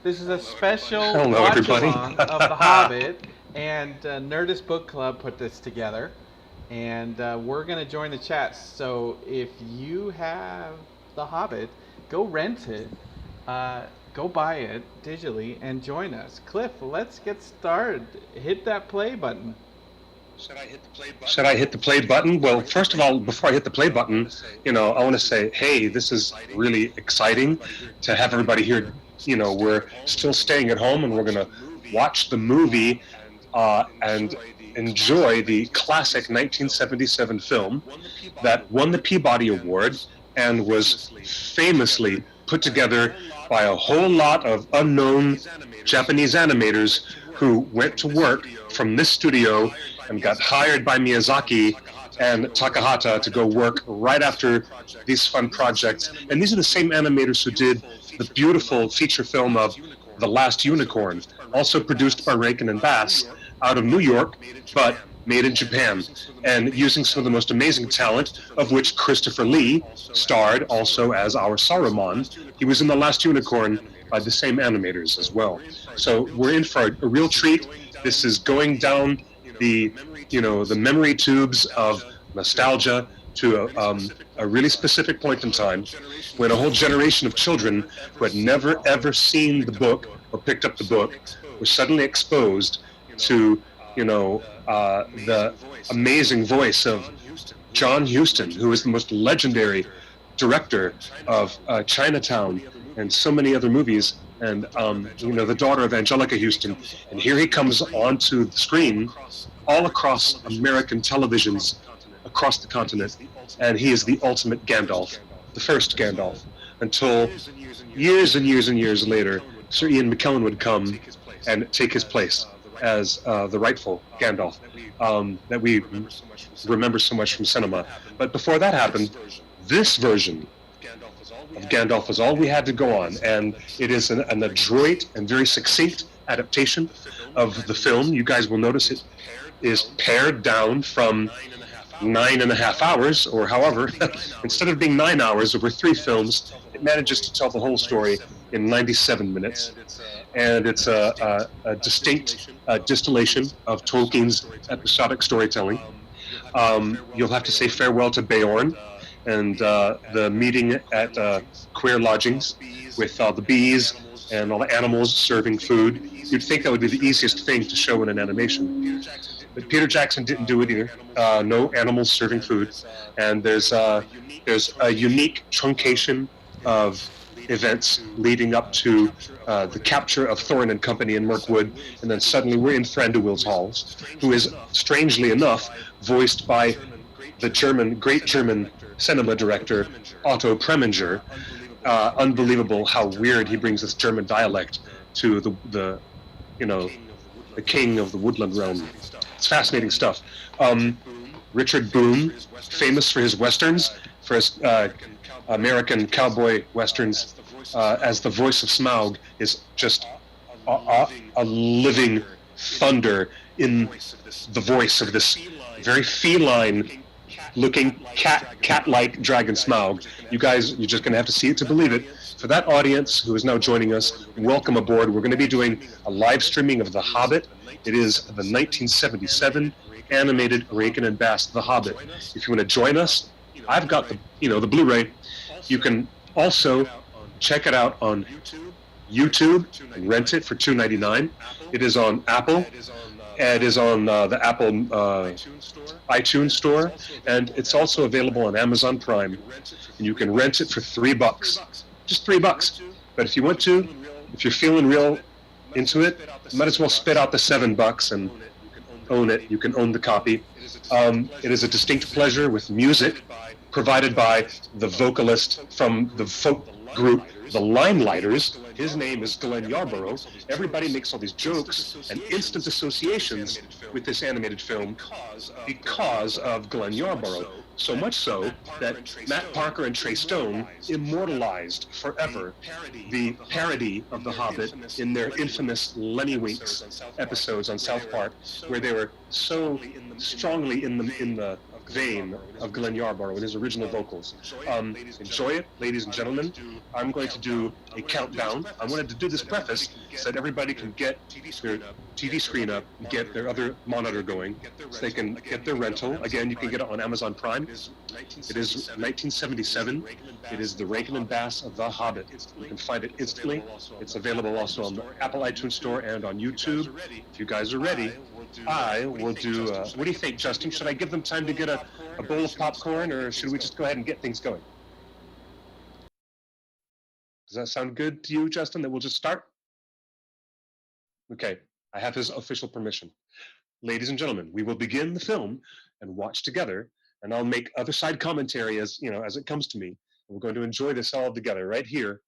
This is a special Hello, watch everybody. along of The Hobbit, and Nerdist Book Club put this together, and we're gonna join the chat. So if you have The Hobbit, go rent it, uh, go buy it digitally, and join us. Cliff, let's get started. Hit that play button. Should I hit the play button? Well, first of all, before I hit the play button, I want to say, hey, this is really exciting to have everybody here. We're still staying at home, and we're going to watch the movie and enjoy the classic 1977 film that won the Peabody Award and was famously put together by a whole lot of unknown Japanese animators who went to work from this studio and got hired by Miyazaki and Takahata to go work right after these fun projects. And these are the same animators who did the beautiful feature film of The Last Unicorn, also produced by Rankin and Bass out of New York, but made in Japan, and using some of the most amazing talent, of which Christopher Lee starred also as our Saruman. He was in The Last Unicorn by the same animators as well. So we're in for a real treat. This is going down the memory tubes of nostalgia to a really specific point in time when a whole generation of children who had never ever seen the book or picked up the book were suddenly exposed to the amazing voice of John Huston, who is the most legendary director of Chinatown and so many other movies, and the daughter of Angelica Houston. And here he comes onto the screen all across American televisions across the continent, and he is the ultimate Gandalf, the first Gandalf, until years and years and years later, Sir Ian McKellen would come and take his place as the rightful Gandalf that we remember so much from cinema. But before that happened, this version of Gandalf was all we had to go on, and it is an adroit and very succinct adaptation of the film. You guys will notice it is pared down from 9.5 hours, or however, instead of being 9 hours over 3 films, it manages to tell the whole story in 97 minutes. And it's a distinct distillation of Tolkien's episodic storytelling. You'll have to say farewell to Beorn and the meeting at queer lodgings with the bees and all the animals serving food. You'd think that would be the easiest thing to show in an animation. But Peter Jackson didn't do it either. No animals serving food. And there's a unique truncation of events leading up to the capture of Thorin and company in Mirkwood, and then suddenly we're in Thranduil's halls, who is, strangely enough, voiced by the great German cinema director Otto Preminger. Unbelievable how weird he brings this German dialect to the king of the woodland realm. It's fascinating stuff. Richard Boone, famous for his westerns, for his American cowboy westerns, as the voice of Smaug, is just a living thunder in the voice of this very feline-looking cat-like dragon Smaug. You guys, you're just going to have to see it to believe it. For that audience who is now joining us, welcome aboard. We're going to be doing a live streaming of The Hobbit. It is the 1977 animated Rankin and Bass The Hobbit. If you want to join us, I've got the Blu-ray. You can also check it out on YouTube and rent it for $2.99. It is on Apple. It is on the Apple iTunes store, and it's also available on Amazon Prime. And you can rent it for $3, just $3. But if you want to, if you're feeling real into it, you might as well spit out the $7 and own it. You can own the copy. It is a distinct pleasure with music provided by the vocalist from the folk group, the Limelighters. His name is Glenn Yarborough. Everybody makes all these jokes and instant associations with this animated film because of Glenn Yarborough. So much so that Matt Parker and Trey Stone immortalized forever the parody of The Hobbit in their infamous Lenny Winks episodes on South Park, where they were so strongly in the vein of Glenn Yarborough in his original vocals. Enjoy it, ladies and gentlemen. I'm going to do a countdown. I wanted to do this preface so that everybody can get their TV screen up, get their other monitor going, so they can get their rental. Again, you can get it on Amazon Prime. It is 1977. It is the Rankin and Bass of The Hobbit. You can find it instantly. It's available also on the Apple iTunes Store and on YouTube. If you guys are ready, I will do, what do you think, Justin? Should I give them time to get a bowl of popcorn, or should we just go ahead and get things going? Does that sound good to you, Justin, that we'll just start? Okay, I have his official permission. Ladies and gentlemen, we will begin the film and watch together, and I'll make other side commentary as it comes to me. We're going to enjoy this all together right here.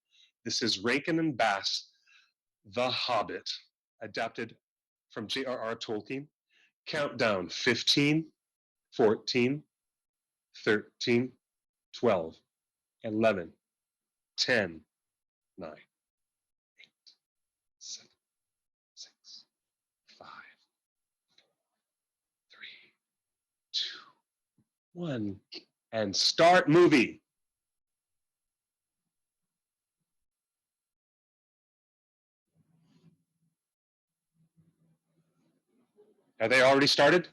This is Rankin and Bass, The Hobbit, adapted from J.R.R. Tolkien. Countdown: 15, 14, 13, 12, 11, 10, 9, 8, 7, 6, 5, 4, 3, 2, 1, and start movie. Have they already started?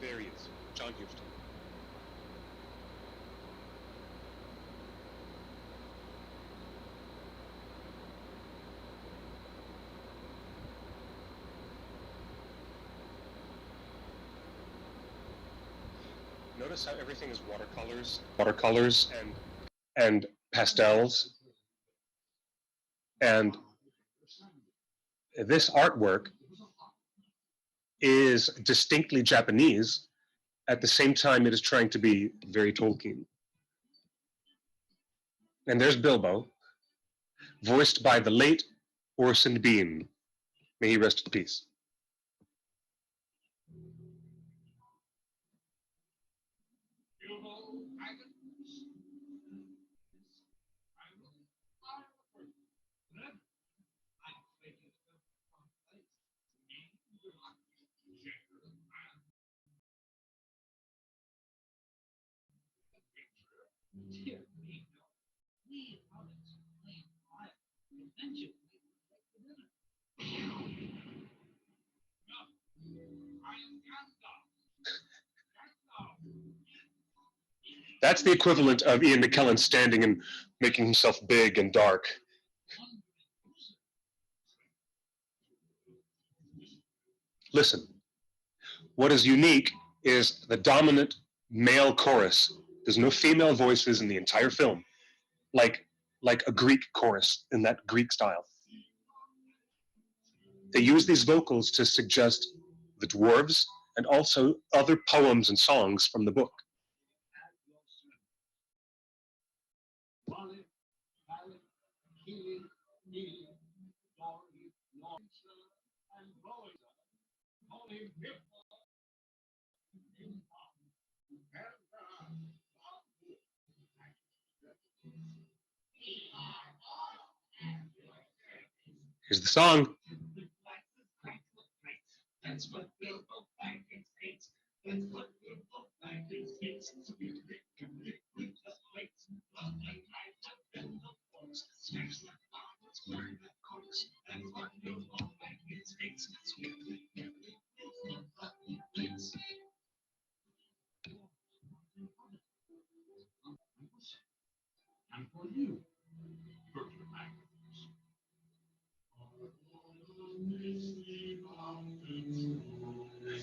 There he is, John Huston. Notice how everything is watercolors and pastels. And this artwork is distinctly Japanese. At the same time, it is trying to be very Tolkien. And there's Bilbo, voiced by the late Orson Bean. May he rest in peace. That's the equivalent of Ian McKellen standing and making himself big and dark. Listen, what is unique is the dominant male chorus. There's no female voices in the entire film, like a Greek chorus in that Greek style. They use these vocals to suggest the dwarves and also other poems and songs from the book. Here's the song. That's what Bilbo Baggins hates. That's what Bilbo Baggins hates. And for you,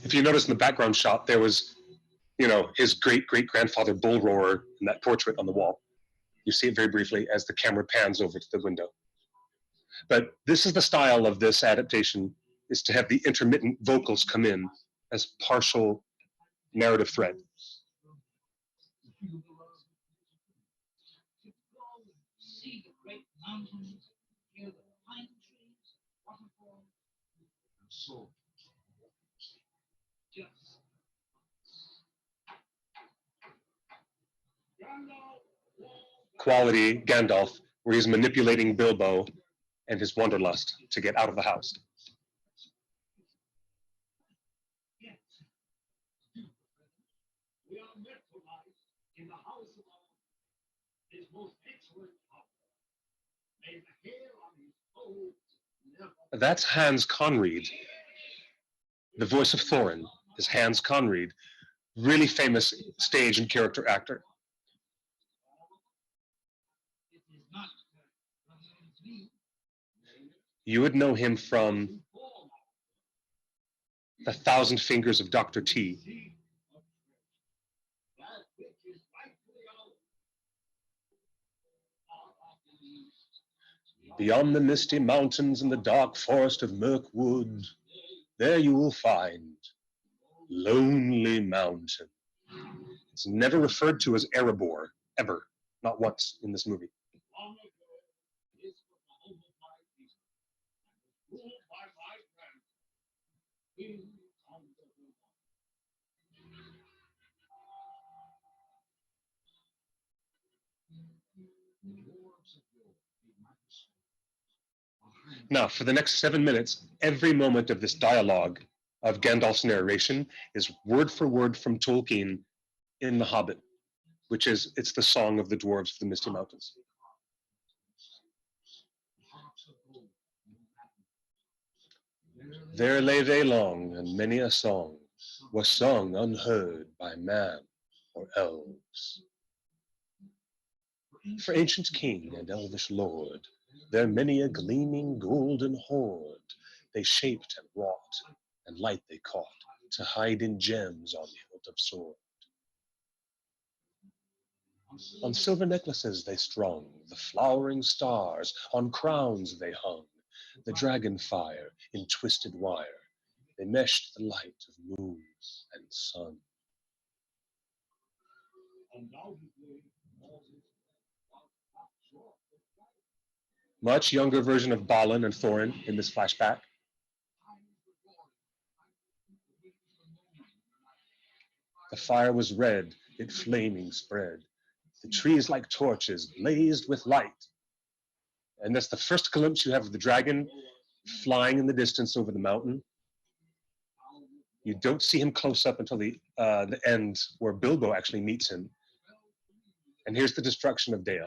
if you notice in the background shot, there was, his great-great-grandfather Bull Roarer in that portrait on the wall. You see it very briefly as the camera pans over to the window. But this is the style of this adaptation, is to have the intermittent vocals come in as partial narrative thread. See the great mountains, hear the pine trees, waterfalls, and so just. Gandalf, quality Gandalf, where he's manipulating Bilbo and his wanderlust to get out of the house. That's Hans Conried. The voice of Thorin is Hans Conried, really famous stage and character actor. You would know him from The Thousand Fingers of Dr. T. Beyond the misty mountains and the dark forest of Mirkwood, there you will find Lonely Mountain. It's never referred to as Erebor, ever, not once in this movie. Now, for the next 7 minutes, every moment of this dialogue of Gandalf's narration is word for word from Tolkien in The Hobbit, which is, it's the song of the dwarves of the Misty Mountains. There lay they long, and many a song was sung unheard by man or elves. For ancient king and elvish lord, there many a gleaming golden hoard they shaped and wrought, and light they caught to hide in gems on hilt of sword. On silver necklaces they strung the flowering stars, on crowns they hung the dragon fire in twisted wire. They meshed the light of moon and sun. Much younger version of Balin and Thorin in this flashback. The fire was red, it flaming spread. The trees like torches blazed with light. And that's the first glimpse you have of the dragon flying in the distance over the mountain. You don't see him close up until the end where Bilbo actually meets him. And here's the destruction of Dale.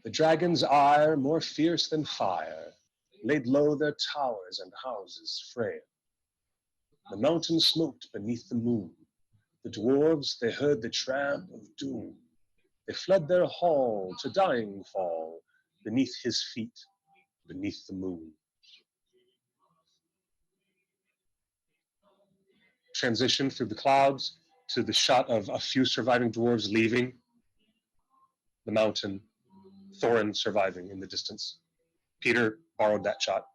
The dragon's ire, more fierce than fire, laid low their towers and houses frail. The mountain smoked beneath the moon. The dwarves, they heard the tramp of doom. They fled their hall to dying fall, beneath his feet, beneath the moon. Transition through the clouds to the shot of a few surviving dwarves leaving the mountain, Thorin surviving in the distance. Peter borrowed that shot.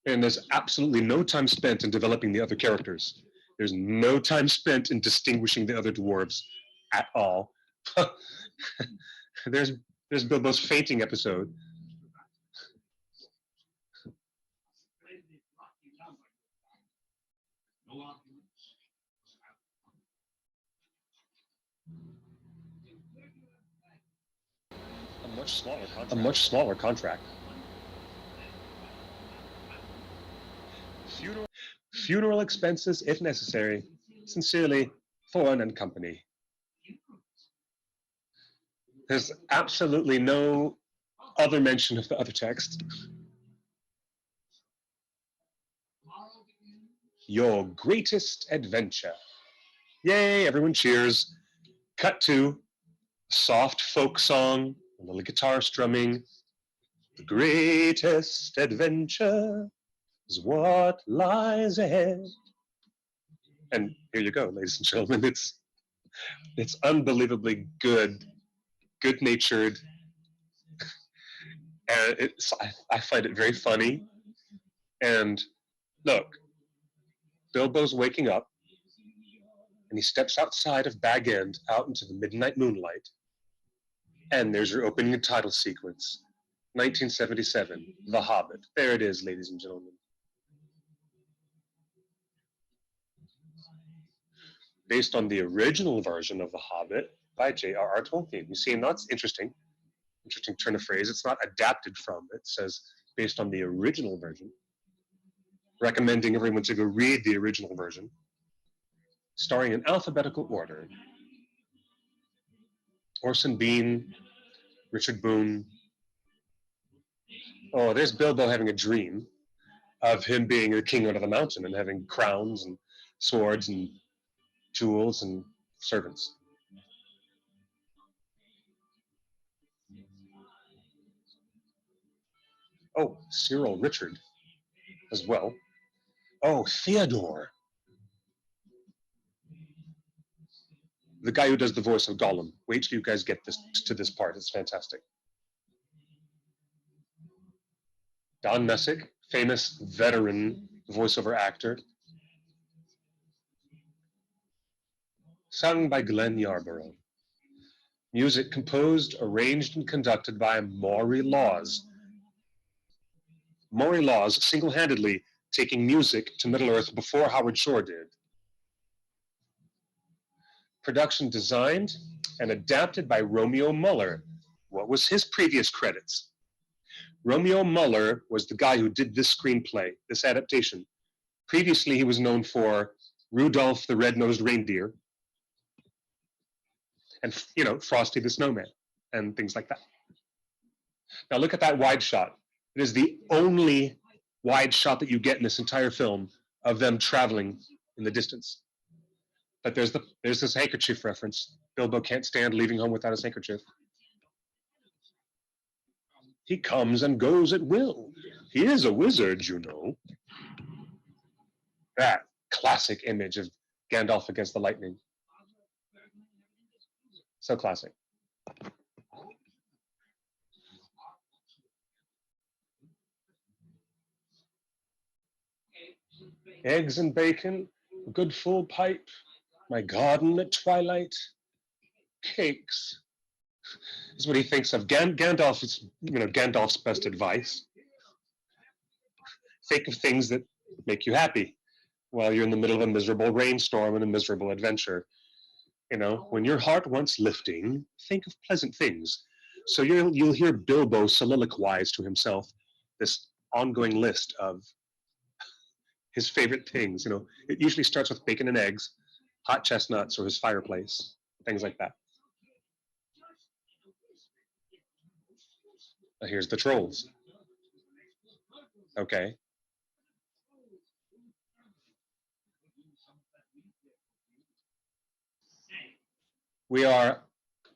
And there's absolutely no time spent in developing the other characters. There's no time spent in distinguishing the other dwarves at all. there's Bilbo's fainting episode. A much smaller contract. Funeral expenses, if necessary. Sincerely, Thorin and Company. There's absolutely no other mention of the other text. Your greatest adventure. Yay, everyone cheers. Cut to a soft folk song, a little guitar strumming. The greatest adventure is what lies ahead. And here you go, ladies and gentlemen. It's unbelievably good-natured. And I find it very funny. And look, Bilbo's waking up, and he steps outside of Bag End out into the midnight moonlight. And there's your opening and title sequence. 1977, The Hobbit. There it is, ladies and gentlemen. Based on the original version of The Hobbit by J.R.R. Tolkien. You see, and that's interesting. Interesting turn of phrase. It's not adapted from. It says based on the original version. Recommending everyone to go read the original version. Starring in alphabetical order. Orson Bean, Richard Boone. Oh, there's Bilbo having a dream of him being the king under the mountain and having crowns and swords and jewels and servants. Oh, Cyril Richard as well. Oh, Theodore. The guy who does the voice of Gollum. Wait till you guys get to this part. It's fantastic. Don Messick, famous veteran voiceover actor. Sung by Glenn Yarborough. Music composed, arranged, and conducted by Maury Laws. Maury Laws single-handedly taking music to Middle-earth before Howard Shore did. Production designed and adapted by Romeo Muller. What was his previous credits? Romeo Muller was the guy who did this screenplay, this adaptation. Previously, he was known for Rudolph the Red-Nosed Reindeer and, Frosty the Snowman and things like that. Now look at that wide shot. It is the only wide shot that you get in this entire film of them traveling in the distance. But there's this handkerchief reference. Bilbo can't stand leaving home without his handkerchief. He comes and goes at will. He is a wizard, you know. That classic image of Gandalf against the lightning. So classic. Eggs and bacon, a good full pipe, my garden at twilight, cakes. This is what he thinks of. Gandalf is, Gandalf's best advice. Think of things that make you happy while you're in the middle of a miserable rainstorm and a miserable adventure. When your heart wants lifting, think of pleasant things. So you'll hear Bilbo soliloquize to himself this ongoing list of his favorite things. It usually starts with bacon and eggs, hot chestnuts, or his fireplace, things like that. Now here's the trolls. Okay. We are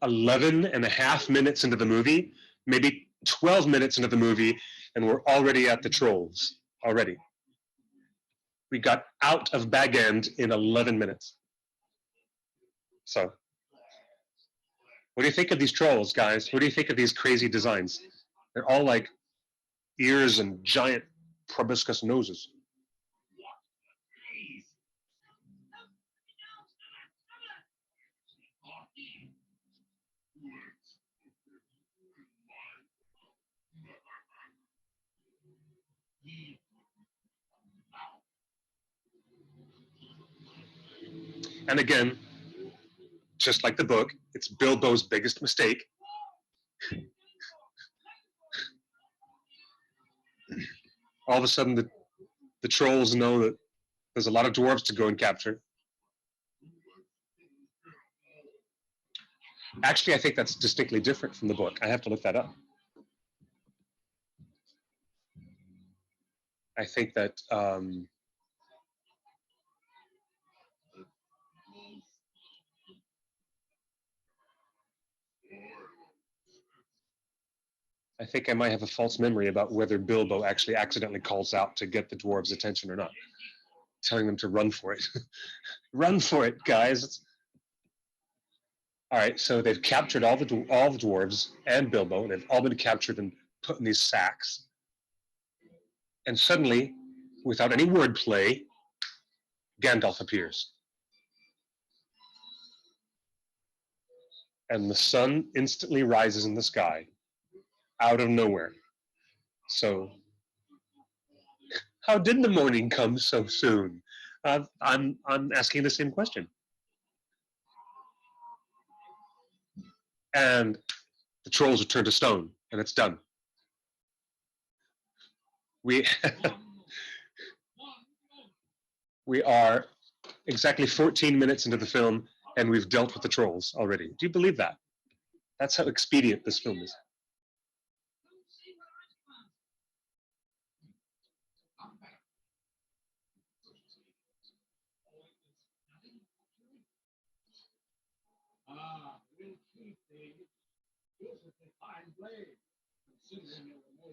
11 and a half minutes into the movie, maybe 12 minutes into the movie, and we're already at the trolls, already. We got out of Bag End in 11 minutes. So, what do you think of these trolls, guys? What do you think of these crazy designs? They're all like ears and giant proboscis noses. And again, just like the book, it's Bilbo's biggest mistake. All of a sudden, the trolls know that there's a lot of dwarves to go and capture. Actually, I think that's distinctly different from the book. I have to look that up. I think that I might have a false memory about whether Bilbo actually accidentally calls out to get the dwarves' attention or not, telling them to run for it. Run for it, guys. All right, so they've captured all the dwarves and Bilbo. They've all been captured and put in these sacks. And suddenly, without any wordplay, Gandalf appears. And the sun instantly rises in the sky, out of nowhere. So, how did the morning come so soon? I'm asking the same question. And the trolls are turned to stone, and it's done. We we are exactly 14 minutes into the film, and we've dealt with the trolls already. Do you believe that? That's how expedient this film is.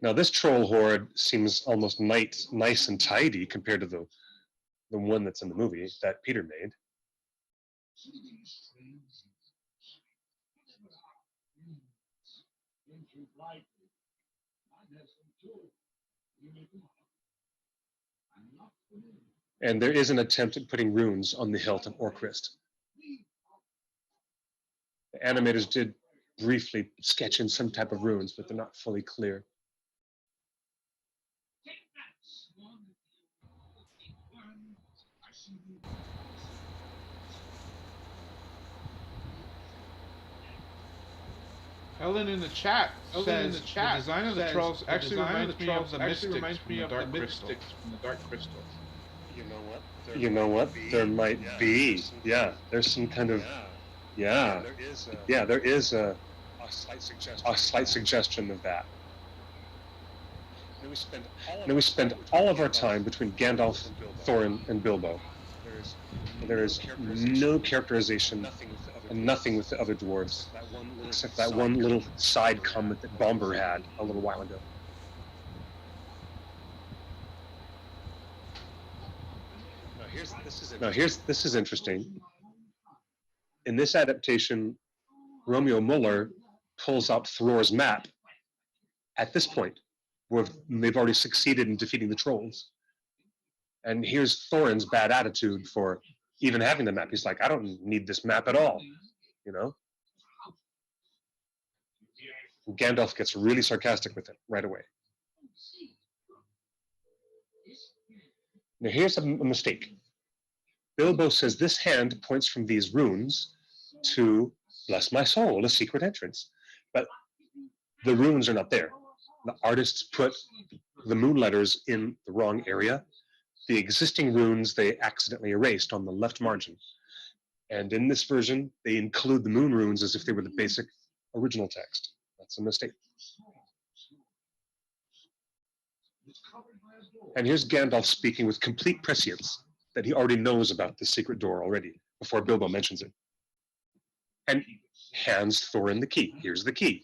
Now, this troll horde seems almost nice and tidy compared to the one that's in the movie that Peter made. And there is an attempt at putting runes on the hilt of Orcrist. The animators did briefly sketch in some type of runes, but they're not fully clear. Ellen in the chat says the design of the trolls actually reminds me of the mystics from the Dark Crystal. You know what? There might be. Yeah, there's some kind of. Yeah, there is a slight suggestion of that. And then we spend all of our time between Gandalf, Thorin, and Bilbo. There is no characterization and nothing with the other dwarves, except that one little side comment that Bomber had a little while ago. Now this is interesting. In this adaptation, Romeo Muller pulls out Thror's map at this point, where they've already succeeded in defeating the trolls. And here's Thorin's bad attitude for even having the map. He's like, I don't need this map at all, you know? And Gandalf gets really sarcastic with it right away. Now here's a mistake. Bilbo says this hand points from these runes to, bless my soul, a secret entrance. But the runes are not there. The artists put the moon letters in the wrong area. The existing runes they accidentally erased on the left margin. And in this version, they include the moon runes as if they were the basic original text. That's a mistake. And here's Gandalf speaking with complete prescience that he already knows about this secret door already before Bilbo mentions it. And hands Thorin the key. Here's the key.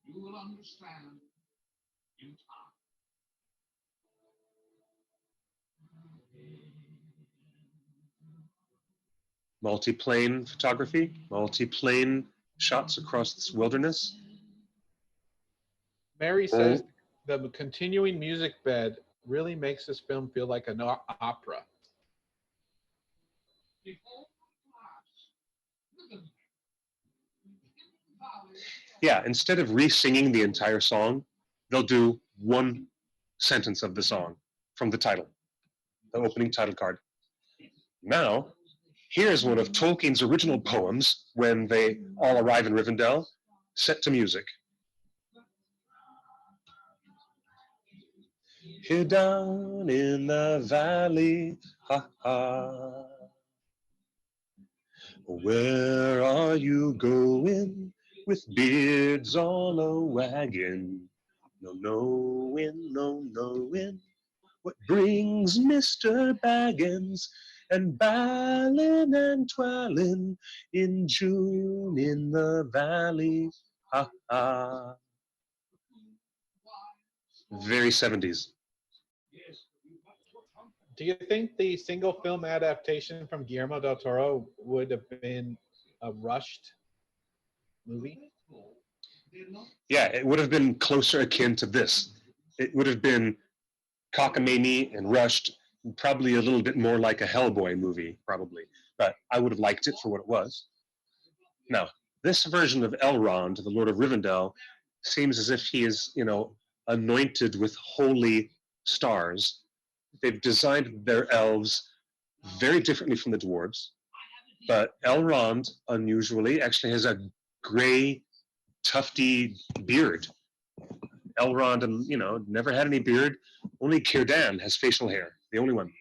You will understand in time. Multi-plane photography, multi-plane shots across this wilderness. Mary says the continuing music bed really makes this film feel like an opera. Yeah, instead of re-singing the entire song, they'll do one sentence of the song from the title, the opening title card. Now, here's one of Tolkien's original poems when they all arrive in Rivendell, set to music. Here down in the valley, ha ha, where are you going with beards all a-wagging? No knowing what brings Mr. Baggins and ballin' and twirling in June in the valley, ha ha. Very 70s. Do you think the single film adaptation from Guillermo del Toro would have been a rushed movie? Yeah, it would have been closer akin to this. It would have been cockamamie and rushed, probably a little bit more like a Hellboy movie, probably. But I would have liked it for what it was. Now, this version of Elrond, the Lord of Rivendell, seems as if he is, anointed with holy stars. They've designed their elves very differently from the dwarves, but Elrond, unusually, actually has a gray, tufty beard. Elrond, never had any beard. Only Círdan has facial hair, the only one.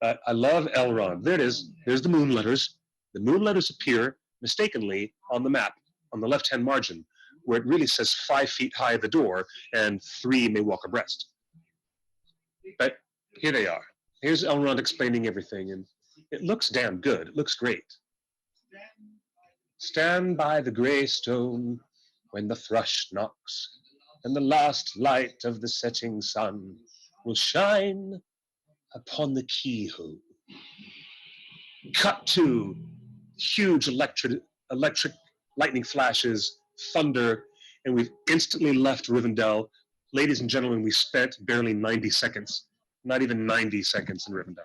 I love Elrond. There it is. There's the moon letters. The moon letters appear mistakenly on the map, on the left-hand margin, where it really says 5 feet high at the door and 3 may walk abreast. But here they are. Here's Elrond explaining everything, and it looks damn good. It looks great. Stand by the grey stone when the thrush knocks, and the last light of the setting sun will shine upon the keyhole. Cut to huge electric lightning flashes, thunder, and we've instantly left Rivendell. Ladies and gentlemen, we spent barely 90 seconds, not even 90 seconds in Rivendell.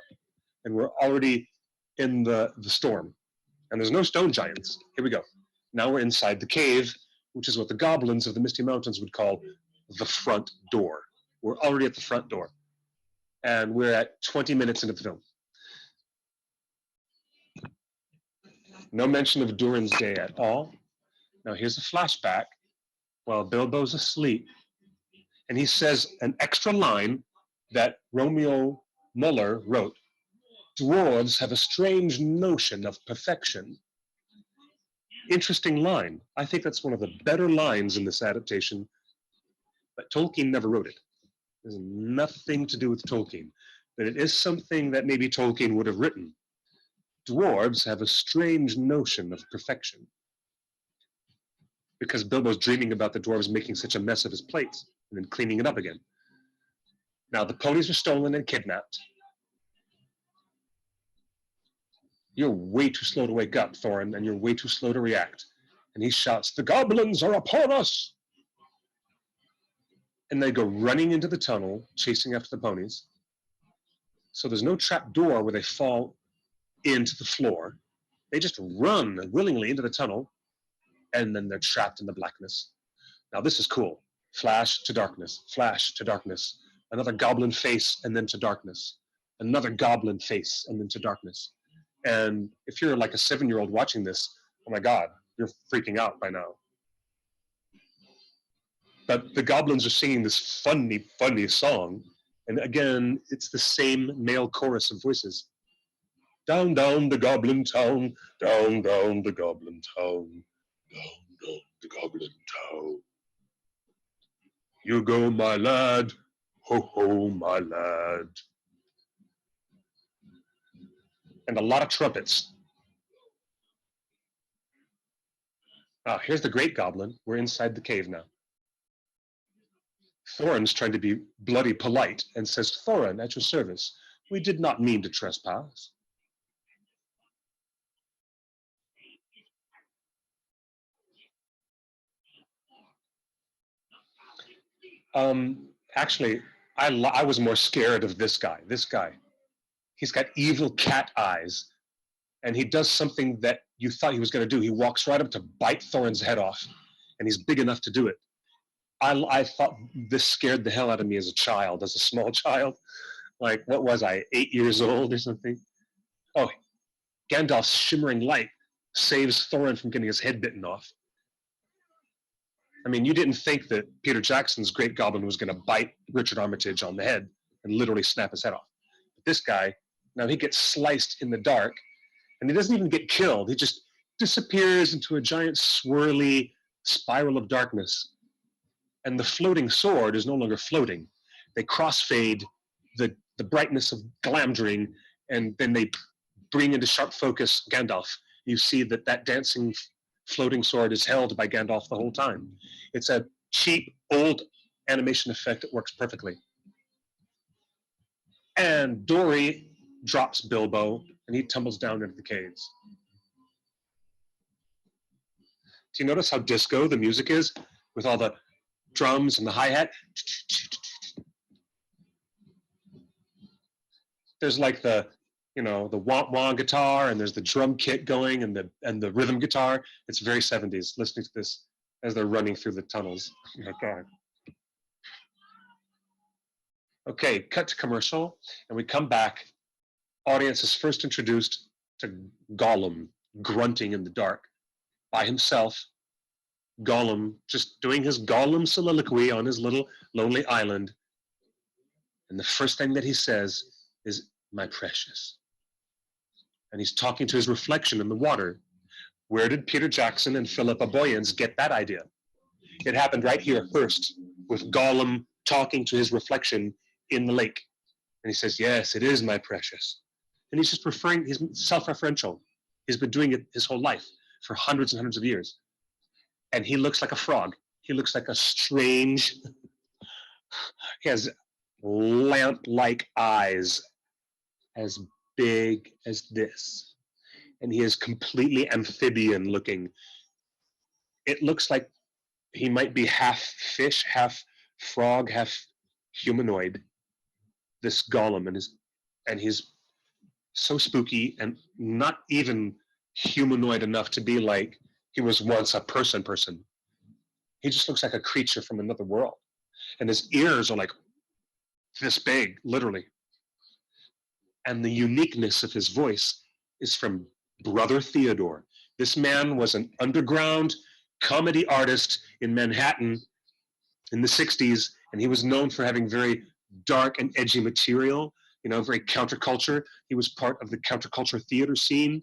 And we're already in the storm. And there's no stone giants. Here we go. Now we're inside the cave, which is what the goblins of the Misty Mountains would call the front door. We're already at the front door. And we're at 20 minutes into the film. No mention of Durin's Day at all. Now here's a flashback while Bilbo's asleep. And he says an extra line that Romeo Muller wrote. Dwarves have a strange notion of perfection. Interesting line. I think that's one of the better lines in this adaptation, but Tolkien never wrote it. It has nothing to do with Tolkien, but it is something that maybe Tolkien would have written. Dwarves have a strange notion of perfection. Because Bilbo's dreaming about the dwarves making such a mess of his plates and then cleaning it up again. Now the ponies are stolen and kidnapped. You're way too slow to wake up, Thorin, and you're way too slow to react. And he shouts, "The goblins are upon us!" And they go running into the tunnel, chasing after the ponies. So there's no trap door where they fall into the floor. They just run willingly into the tunnel, and then they're trapped in the blackness. Now this is cool. Flash to darkness, flash to darkness. Another goblin face, and then to darkness. Another goblin face, and then to darkness. And if you're like a 7-year-old watching this, oh my God, you're freaking out by now. But the goblins are singing this funny, funny song. And again, it's the same male chorus of voices. Down, down the goblin town, down, down the goblin town, down, down the goblin town. You go, my lad, ho, ho, my lad. And a lot of trumpets. Here's the great goblin. We're inside the cave now. Thorin's trying to be bloody polite and says, "Thorin, at your service. We did not mean to trespass." Actually, I was more scared of this guy. This guy. He's got evil cat eyes, and he does something that you thought he was going to do. He walks right up to bite Thorin's head off, and he's big enough to do it. I thought this scared the hell out of me as a child, as a small child. Like, what was I, 8 years old or something? Oh, Gandalf's shimmering light saves Thorin from getting his head bitten off. I mean, you didn't think that Peter Jackson's Great Goblin was going to bite Richard Armitage on the head and literally snap his head off. But this guy, now he gets sliced in the dark, and he doesn't even get killed. He just disappears into a giant swirly spiral of darkness. And the floating sword is no longer floating. They crossfade the brightness of Glamdring, and then they bring into sharp focus Gandalf. You see that dancing floating sword is held by Gandalf the whole time. It's a cheap, old animation effect that works perfectly. And Dory drops Bilbo, and he tumbles down into the caves. Do you notice how disco the music is, with all the drums and the hi-hat? there's like the, you know, the wah wah guitar, and there's the drum kit going, and the rhythm guitar. It's very 70s. Listening to this as they're running through the tunnels. Oh my God. Okay, cut to commercial, and we come back. Audience is first introduced to Gollum grunting in the dark by himself. Gollum just doing his Gollum soliloquy on his little lonely island. And the first thing that he says is, "My precious." And he's talking to his reflection in the water. Where did Peter Jackson and Philippa Boyens get that idea? It happened right here first, with Gollum talking to his reflection in the lake. And he says, "Yes, it is my precious." And he's just referring, he's self-referential. He's been doing it his whole life for hundreds and hundreds of years. And he looks like a frog. He looks like a strange, he has lamp-like eyes as big as this. And he is completely amphibian looking. It looks like he might be half fish, half frog, half humanoid, this Gollum, and he's so spooky and not even humanoid enough to be like he was once a person. He just looks like a creature from another world. And his ears are like this big, literally. And the uniqueness of his voice is from Brother Theodore. This man was an underground comedy artist in Manhattan in the 60s, and he was known for having very dark and edgy material, you know, very counterculture. He was part of the counterculture theater scene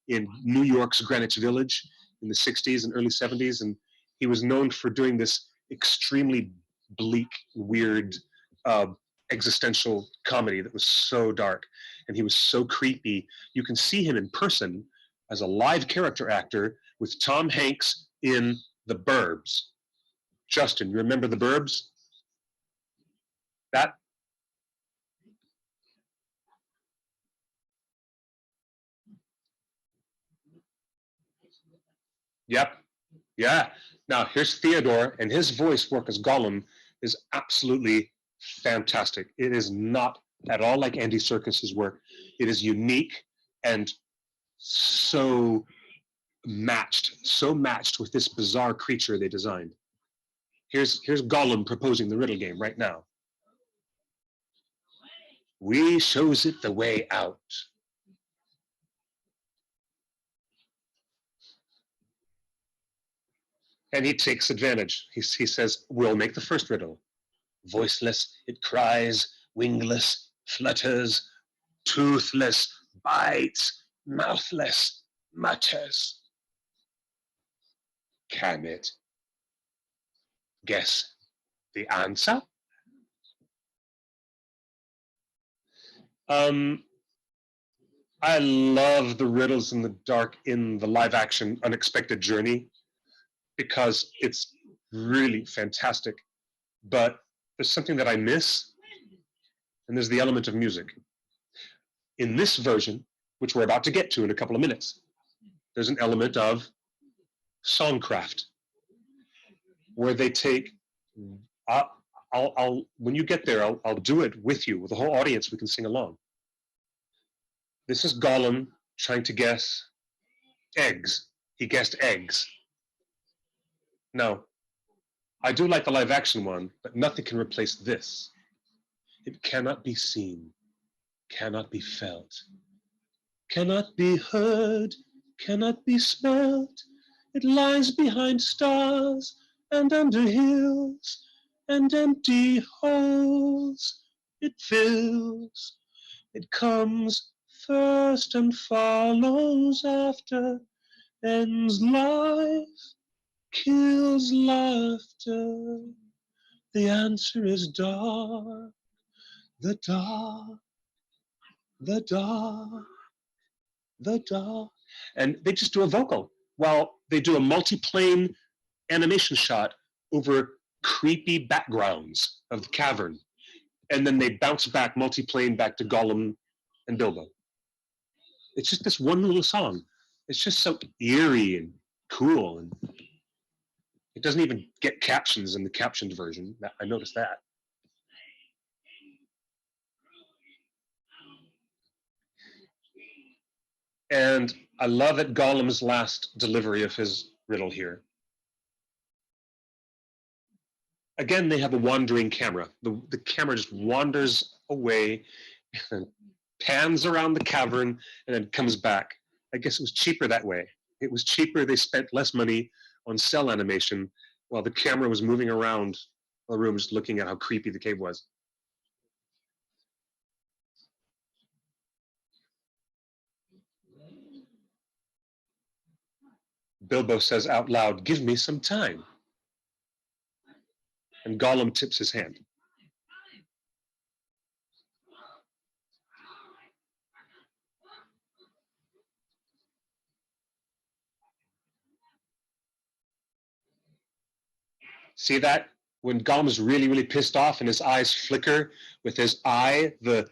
in New York's Greenwich Village in the 60s and early 70s, and he was known for doing this extremely bleak, weird, existential comedy that was so dark, and he was so creepy. You can see him in person as a live character actor with Tom Hanks in The Burbs. Justin, you remember The Burbs? That? Yep. Yeah. Now here's Theodore, and his voice work as Gollum is absolutely fantastic. It is not at all like Andy Serkis's work. It is unique and so matched with this bizarre creature they designed. Here's Gollum proposing the riddle game right now. "We shows it the way out." And he takes advantage. He says, "We'll make the first riddle. Voiceless, it cries, wingless, flutters, toothless, bites, mouthless, mutters. Can it guess the answer?" I love the riddles in the dark in the live action Unexpected Journey because it's really fantastic. But there's something that I miss, and there's the element of music. In this version, which we're about to get to in a couple of minutes, there's an element of songcraft, where they take, when you get there, I'll do it with you, with the whole audience, we can sing along. This is Gollum trying to guess eggs. He guessed eggs. Now, I do like the live action one, but nothing can replace this. It cannot be seen, cannot be felt, cannot be heard, cannot be smelt. It lies behind stars and under hills and empty holes. It fills, it comes first and follows after, ends life, kills laughter. The answer is dark, the dark, the dark, the dark. And they just do a vocal while they do a multi-plane animation shot over creepy backgrounds of the cavern. And then they bounce back multi-plane back to Gollum and Bilbo. It's just this one little song. It's just so eerie and cool. And it doesn't even get captions in the captioned version. I noticed that. And I love at Gollum's last delivery of his riddle here. Again, they have a wandering camera. The camera just wanders away and pans around the cavern and then comes back. I guess it was cheaper that way. It was cheaper. They spent less money on cell animation while the camera was moving around the room just looking at how creepy the cave was. Bilbo says out loud, "Give me some time." And Gollum tips his hand. See that? When Gollum's really, really pissed off and his eyes flicker with his eye, the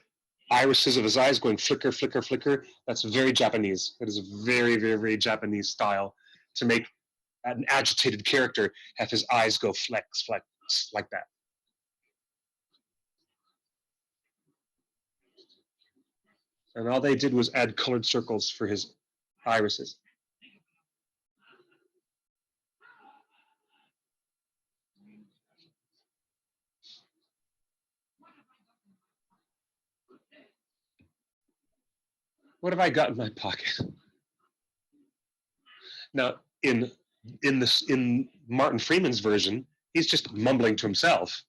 irises of his eyes going flicker, flicker, flicker, that's very Japanese. It is a very, very, very Japanese style to make an agitated character have his eyes go flex, flex, like that. And all they did was add colored circles for his irises. What have I got in my pocket? Now, in Martin Freeman's version, he's just mumbling to himself,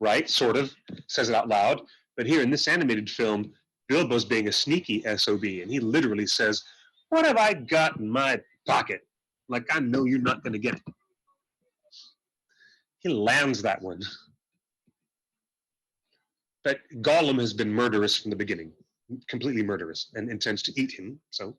right? Sort of says it out loud. But here in this animated film, Bilbo's being a sneaky SOB, and he literally says, "What have I got in my pocket?" Like, I know you're not going to get it. He lands that one. But Gollum has been murderous from the beginning, completely murderous, and intends to eat him, so.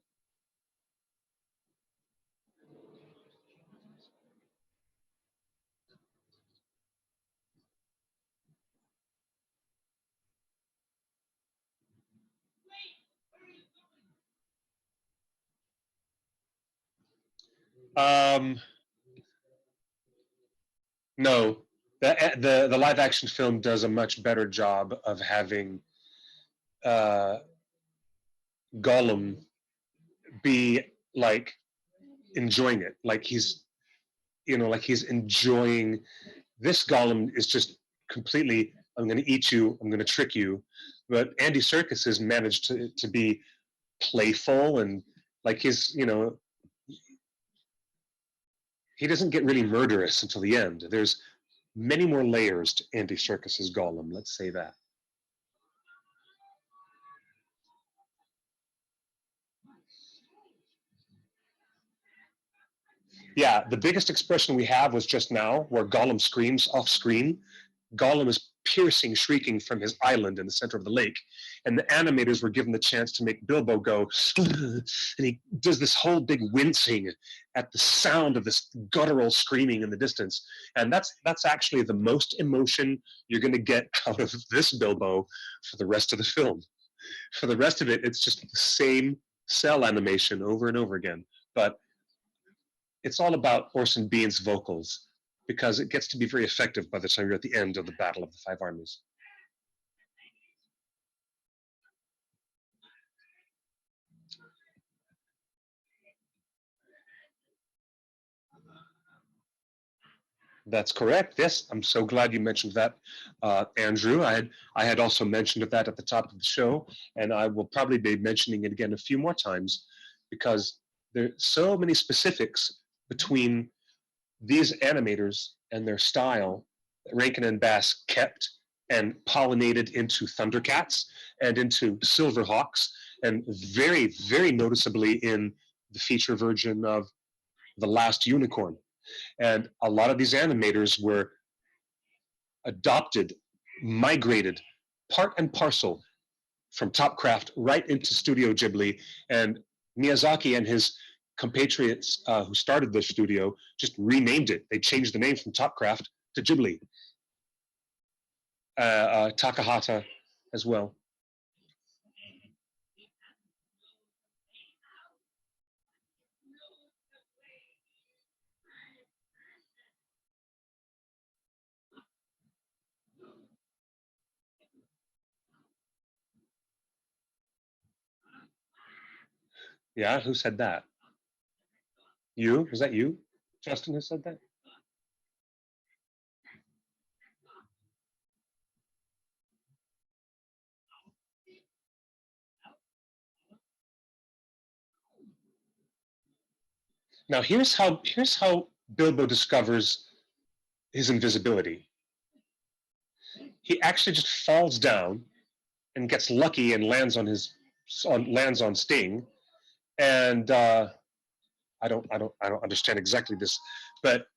No, the live action film does a much better job of having Gollum be like enjoying it, like he's enjoying. This Gollum is just completely, "I'm going to eat you, I'm going to trick you," but Andy Serkis has managed to be playful and like he doesn't get really murderous until the end. There's many more layers to Andy Serkis's Gollum, let's say that. Yeah, the biggest expression we have was just now where Gollum screams off screen. Gollum is piercing, shrieking from his island in the center of the lake. And the animators were given the chance to make Bilbo go, and he does this whole big wincing at the sound of this guttural screaming in the distance. And that's actually the most emotion you're going to get out of this Bilbo for the rest of the film. For the rest of it, it's just the same cell animation over and over again. But it's all about Orson Bean's vocals, because it gets to be very effective by the time you're at the end of the Battle of the Five Armies. That's correct. Yes, I'm so glad you mentioned that, Andrew. I had also mentioned that at the top of the show, and I will probably be mentioning it again a few more times because there are so many specifics between these animators and their style that Rankin and Bass kept and pollinated into Thundercats and into Silverhawks, and very, very noticeably in the feature version of The Last Unicorn. And a lot of these animators were adopted, migrated, part and parcel from Topcraft right into Studio Ghibli. And Miyazaki and his compatriots who started the studio just renamed it. They changed the name from Topcraft to Ghibli. Takahata as well. Yeah, who said that? You? Was that you, Justin, who said that? Now here's how Bilbo discovers his invisibility. He actually just falls down and gets lucky and lands on Sting, and I don't understand exactly this, but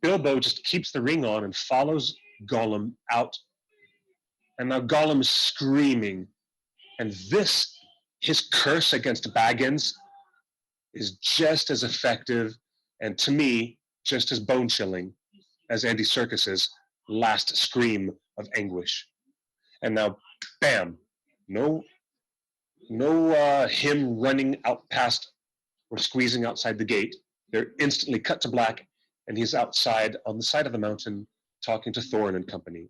Bilbo just keeps the ring on and follows Gollum out, and now Gollum is screaming, and his curse against Baggins is just as effective, and to me, just as bone chilling as Andy Serkis's last scream of anguish. And now, bam! No, no, him running out past or squeezing outside the gate. They're instantly cut to black, and he's outside on the side of the mountain talking to Thorin and company.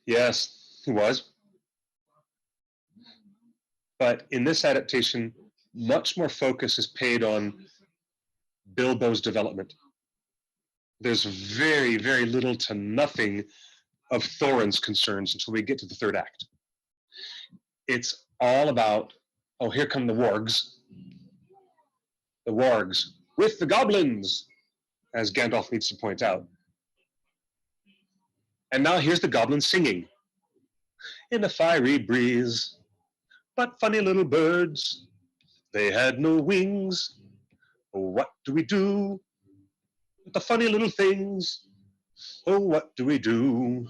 Yes, he was. But in this adaptation, much more focus is paid on Bilbo's development. There's very, very little to nothing of Thorin's concerns until we get to the third act. It's all about, oh, here come the wargs. The wargs with the goblins, as Gandalf needs to point out. And now here's the goblins singing. In a fiery breeze, but funny little birds, they had no wings. Oh, what do we do with the funny little things? Oh, what do we do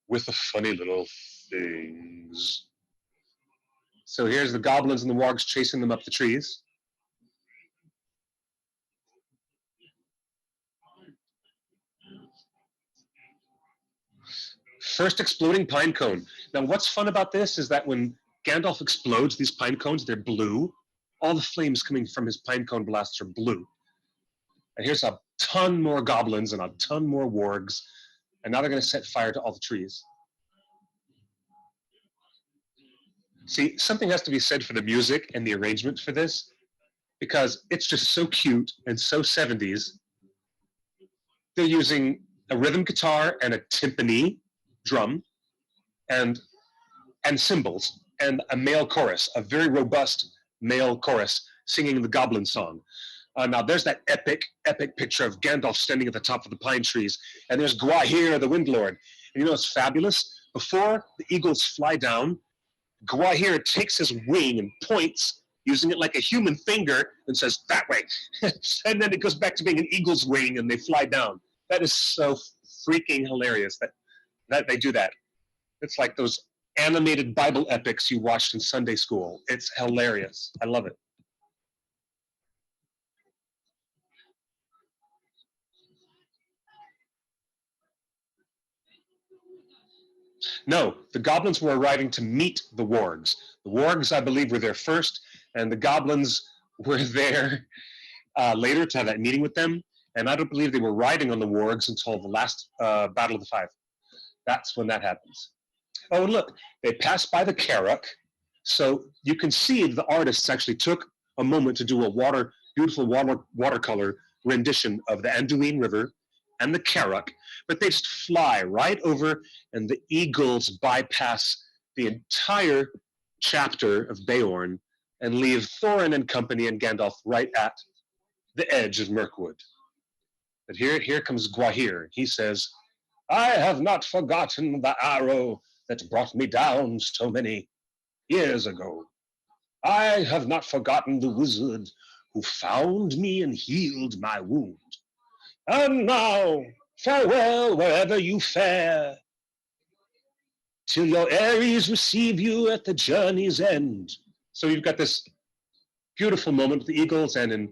with the funny little things? So here's the goblins and the wargs chasing them up the trees. First exploding pine cone. Now, what's fun about this is that when Gandalf explodes these pine cones, they're blue. All the flames coming from his pine cone blasts are blue. And here's a ton more goblins and a ton more wargs. And now they're going to set fire to all the trees. See, something has to be said for the music and the arrangement for this, because it's just so cute and so 70s. They're using a rhythm guitar and a timpani drum and cymbals and a male chorus, a very robust male chorus singing the Goblin song. Now there's that epic picture of Gandalf standing at the top of the pine trees, and there's Gwahir, the Wind Lord. And you know what's fabulous? Before the eagles fly down, Gwahir takes his wing and points, using it like a human finger, and says, that way. And then it goes back to being an eagle's wing, and they fly down. That is so freaking hilarious that they do that. It's like those animated Bible epics you watched in Sunday school. It's hilarious. I love it. No, the goblins were arriving to meet the wargs. The wargs, I believe, were there first, and the goblins were there later to have that meeting with them. And I don't believe they were riding on the wargs until the last Battle of the Five. That's when that happens. Oh, and look, they passed by the Carrock. So you can see the artists actually took a moment to do a beautiful watercolor rendition of the Anduin River and the Carrock, but they just fly right over, and the eagles bypass the entire chapter of Beorn and leave Thorin and company and Gandalf right at the edge of Mirkwood. But here comes Gwahir. He says, I have not forgotten the arrow that brought me down so many years ago. I have not forgotten the wizard who found me and healed my wound. And now, farewell wherever you fare, till your Ares receive you at the journey's end. So you've got this beautiful moment with the eagles, and in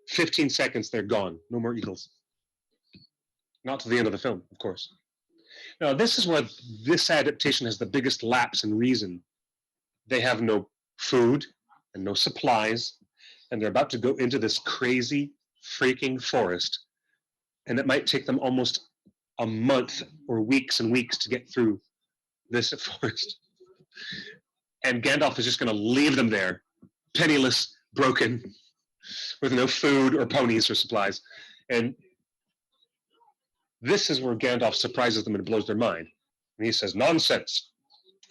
15 seconds they're gone. No more eagles. Not to the end of the film, of course. Now, this is where this adaptation has the biggest lapse in reason. They have no food and no supplies, and they're about to go into this crazy freaking forest, and it might take them almost a month or weeks and weeks to get through this forest. And Gandalf is just going to leave them there, penniless, broken, with no food or ponies or supplies. And this is where Gandalf surprises them and blows their mind. And he says, "Nonsense.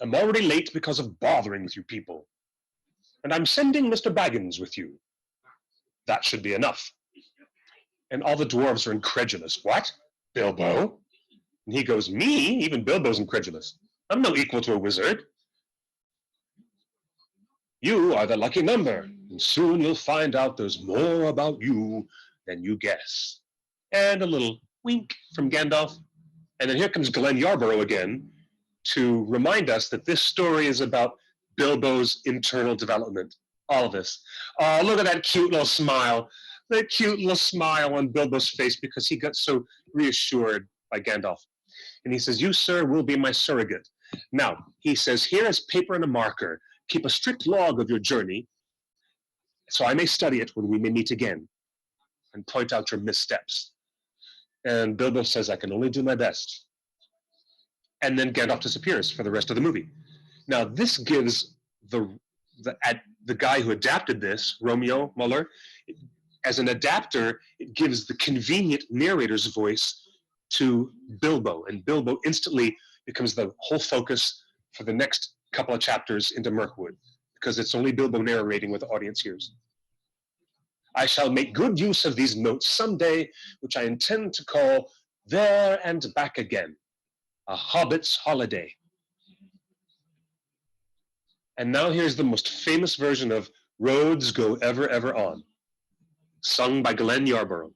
I'm already late because of bothering with you people. And I'm sending Mr. Baggins with you. That should be enough." And all the dwarves are incredulous. "What? Bilbo?" And he goes, "Me? Even Bilbo's incredulous. I'm no equal to a wizard. You are the lucky number, and soon you'll find out there's more about you than you guess." And a little wink from Gandalf. And then here comes Glenn Yarborough again to remind us that this story is about Bilbo's internal development. All of this. Oh, look at that cute little smile. That cute little smile on Bilbo's face because he got so reassured by Gandalf. And he says, "You, sir, will be my surrogate." Now, he says, "Here is paper and a marker. Keep a strict log of your journey so I may study it when we may meet again and point out your missteps." And Bilbo says, "I can only do my best." And then Gandalf disappears for the rest of the movie. Now, this gives the guy who adapted this, Romeo Muller, as an adapter, it gives the convenient narrator's voice to Bilbo, and Bilbo instantly becomes the whole focus for the next couple of chapters into Mirkwood, because it's only Bilbo narrating what the audience hears. "I shall make good use of these notes someday, which I intend to call There and Back Again, a Hobbit's Holiday." And now here's the most famous version of Roads Go Ever, Ever On, sung by Glenn Yarborough.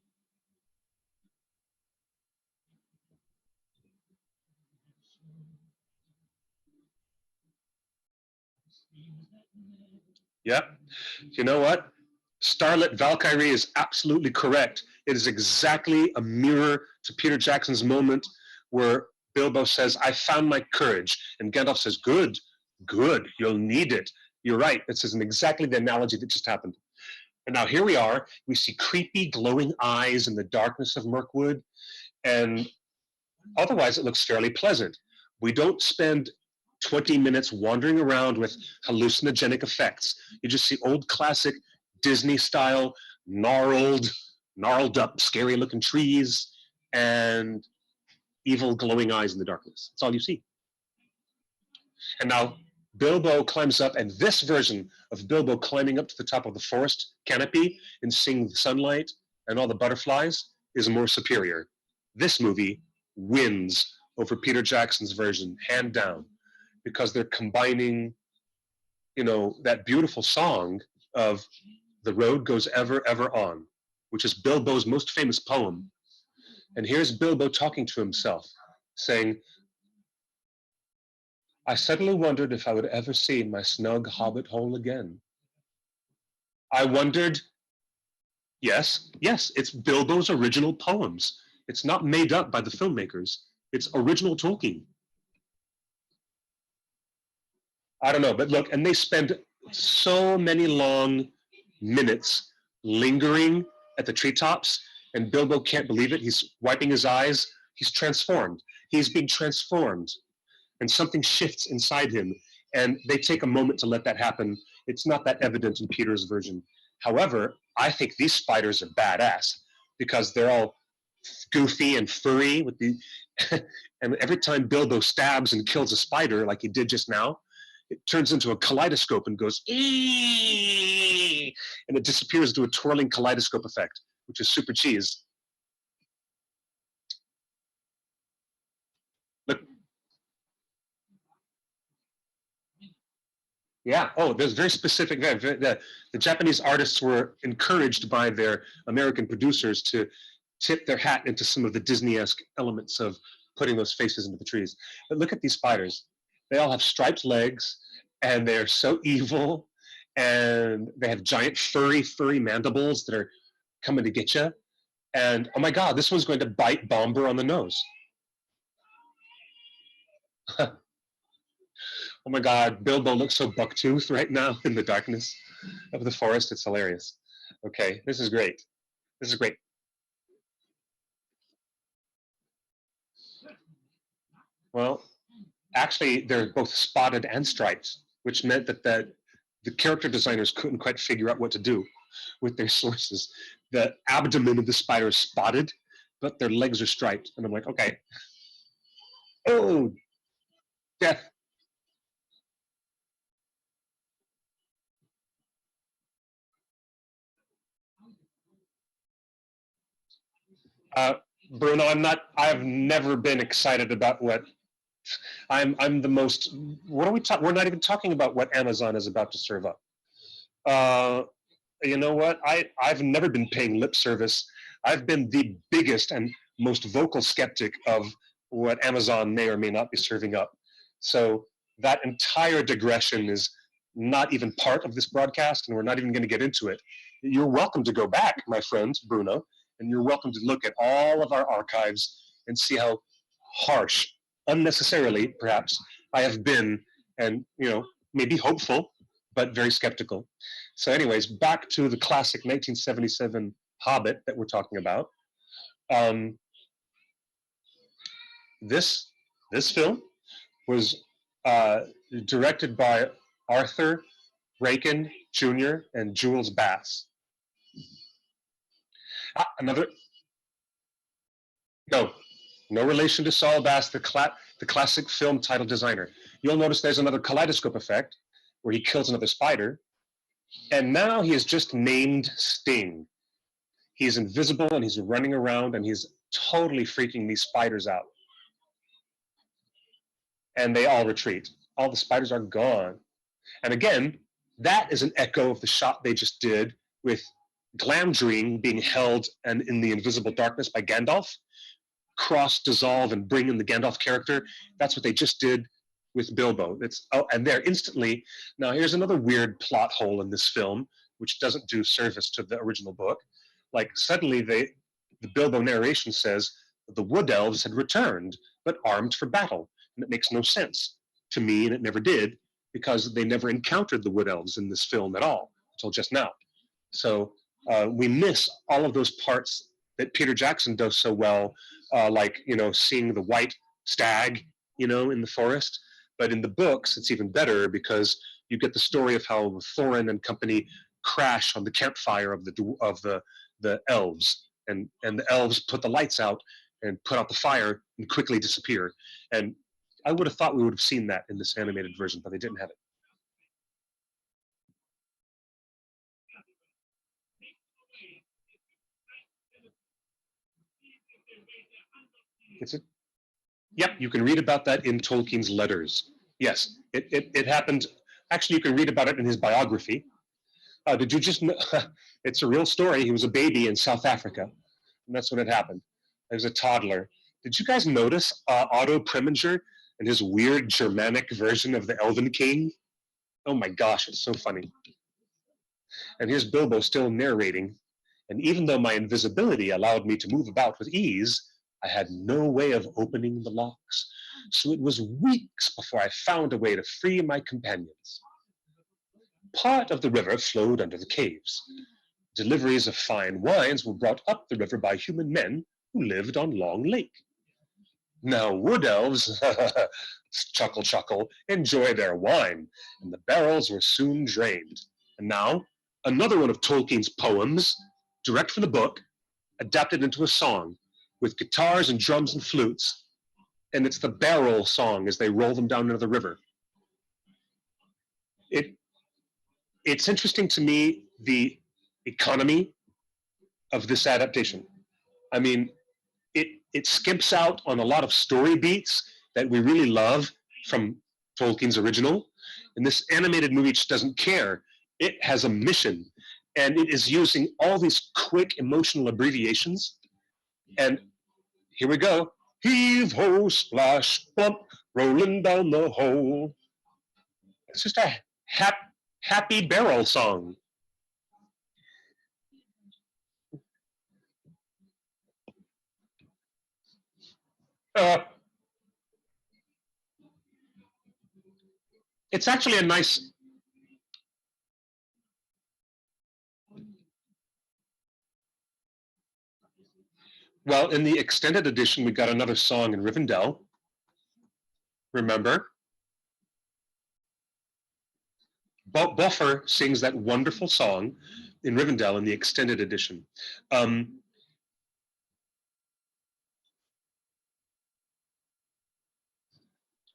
Yep. You know what? Starlet Valkyrie is absolutely correct. It is exactly a mirror to Peter Jackson's moment where Bilbo says, "I found my courage." And Gandalf says, "Good, good, you'll need it." You're right. This is exactly the analogy that just happened. And now here we are. We see creepy, glowing eyes in the darkness of Mirkwood. And otherwise, it looks fairly pleasant. We don't spend 20 minutes wandering around with hallucinogenic effects. You just see old classic Disney-style, gnarled up, scary-looking trees and evil glowing eyes in the darkness. That's all you see. And now Bilbo climbs up, and this version of Bilbo climbing up to the top of the forest canopy and seeing the sunlight and all the butterflies is more superior. This movie wins over Peter Jackson's version, hand down, because they're combining, that beautiful song of "The Road Goes Ever, Ever On," which is Bilbo's most famous poem. And here's Bilbo talking to himself, saying, "I suddenly wondered if I would ever see my snug hobbit hole again. I wondered," yes, it's Bilbo's original poems. It's not made up by the filmmakers. It's original Tolkien. I don't know, but look, and they spend so many long minutes lingering at the treetops, and Bilbo can't believe it. He's wiping his eyes. He's transformed. He's being transformed, and something shifts inside him, and they take a moment to let that happen. It's not that evident in Peter's version. However, I think these spiders are badass because they're all goofy and furry with the and every time Bilbo stabs and kills a spider like he did just now, it turns into a kaleidoscope and goes "ee," and it disappears into a twirling kaleidoscope effect, which is super cheese. Look. Yeah. Oh, there's very specific. The Japanese artists were encouraged by their American producers to tip their hat into some of the Disney-esque elements of putting those faces into the trees. But look at these spiders. They all have striped legs, and they're so evil, and they have giant furry mandibles that are coming to get you. And oh my God, this one's going to bite Bomber on the nose. Oh my God, Bilbo looks so bucktooth right now in the darkness of the forest. It's hilarious. Okay, this is great. This is great. Well, actually, they're both spotted and striped, which meant that the character designers couldn't quite figure out what to do with their sources. The abdomen of the spider is spotted, but their legs are striped. And I'm like, okay. Oh, death. Bruno, I've never been excited about what I'm the most. What are we talking? We're not even talking about what Amazon is about to serve up. Uh, you know what? I've never been paying lip service. I've been the biggest and most vocal skeptic of what Amazon may or may not be serving up. So that entire digression is not even part of this broadcast, and we're not even going to get into it. You're welcome to go back, my friend Bruno, and you're welcome to look at all of our archives and see how harsh, unnecessarily perhaps, I have been, and maybe hopeful, but very skeptical. So, anyways, back to the classic 1977 Hobbit that we're talking about. Um, this film was directed by Arthur Rankin Jr. and Jules Bass. Another no relation to Saul Bass, the classic film title designer. You'll notice there's another kaleidoscope effect where he kills another spider, and now he is just named Sting. He's invisible and he's running around and he's totally freaking these spiders out. And they all retreat. All the spiders are gone. And again, that is an echo of the shot they just did with Glamdring being held and in the invisible darkness by Gandalf. Cross, dissolve, and bring in the Gandalf character. That's what they just did with Bilbo. And there instantly. Now here's another weird plot hole in this film, which doesn't do service to the original book. Like suddenly the Bilbo narration says the wood elves had returned, but armed for battle. And it makes no sense to me, and it never did, because they never encountered the wood elves in this film at all until just now. So we miss all of those parts that Peter Jackson does so well, like seeing the white stag, in the forest. But in the books, it's even better because you get the story of how Thorin and company crash on the campfire of the elves, and the elves put the lights out and put out the fire and quickly disappear. And I would have thought we would have seen that in this animated version, but they didn't have it. It's a Yep, you can read about that in Tolkien's letters. Yes, it happened. Actually, you can read about it in his biography. Did you just know? It's a real story. He was a baby in South Africa, and that's when it happened. He was a toddler. Did you guys notice Otto Preminger and his weird Germanic version of the Elven King? Oh my gosh, it's so funny. And here's Bilbo still narrating. And even though my invisibility allowed me to move about with ease, I had no way of opening the locks, so it was weeks before I found a way to free my companions. Part of the river flowed under the caves. Deliveries of fine wines were brought up the river by human men who lived on Long Lake. Now wood elves, chuckle, chuckle, enjoy their wine, and the barrels were soon drained. And now, another one of Tolkien's poems, direct from the book, adapted into a song, with guitars and drums and flutes, and it's the barrel song as they roll them down into the river. It's interesting to me, the economy of this adaptation. I mean, it skimps out on a lot of story beats that we really love from Tolkien's original, and this animated movie just doesn't care. It has a mission, and it is using all these quick emotional abbreviations, and here we go. Heave ho, splash, bump, rolling down the hole. It's just a happy barrel song. Uh, It's actually a nice. Well, in the extended edition, we got another song in Rivendell. Remember? Buffer sings that wonderful song in Rivendell in the extended edition.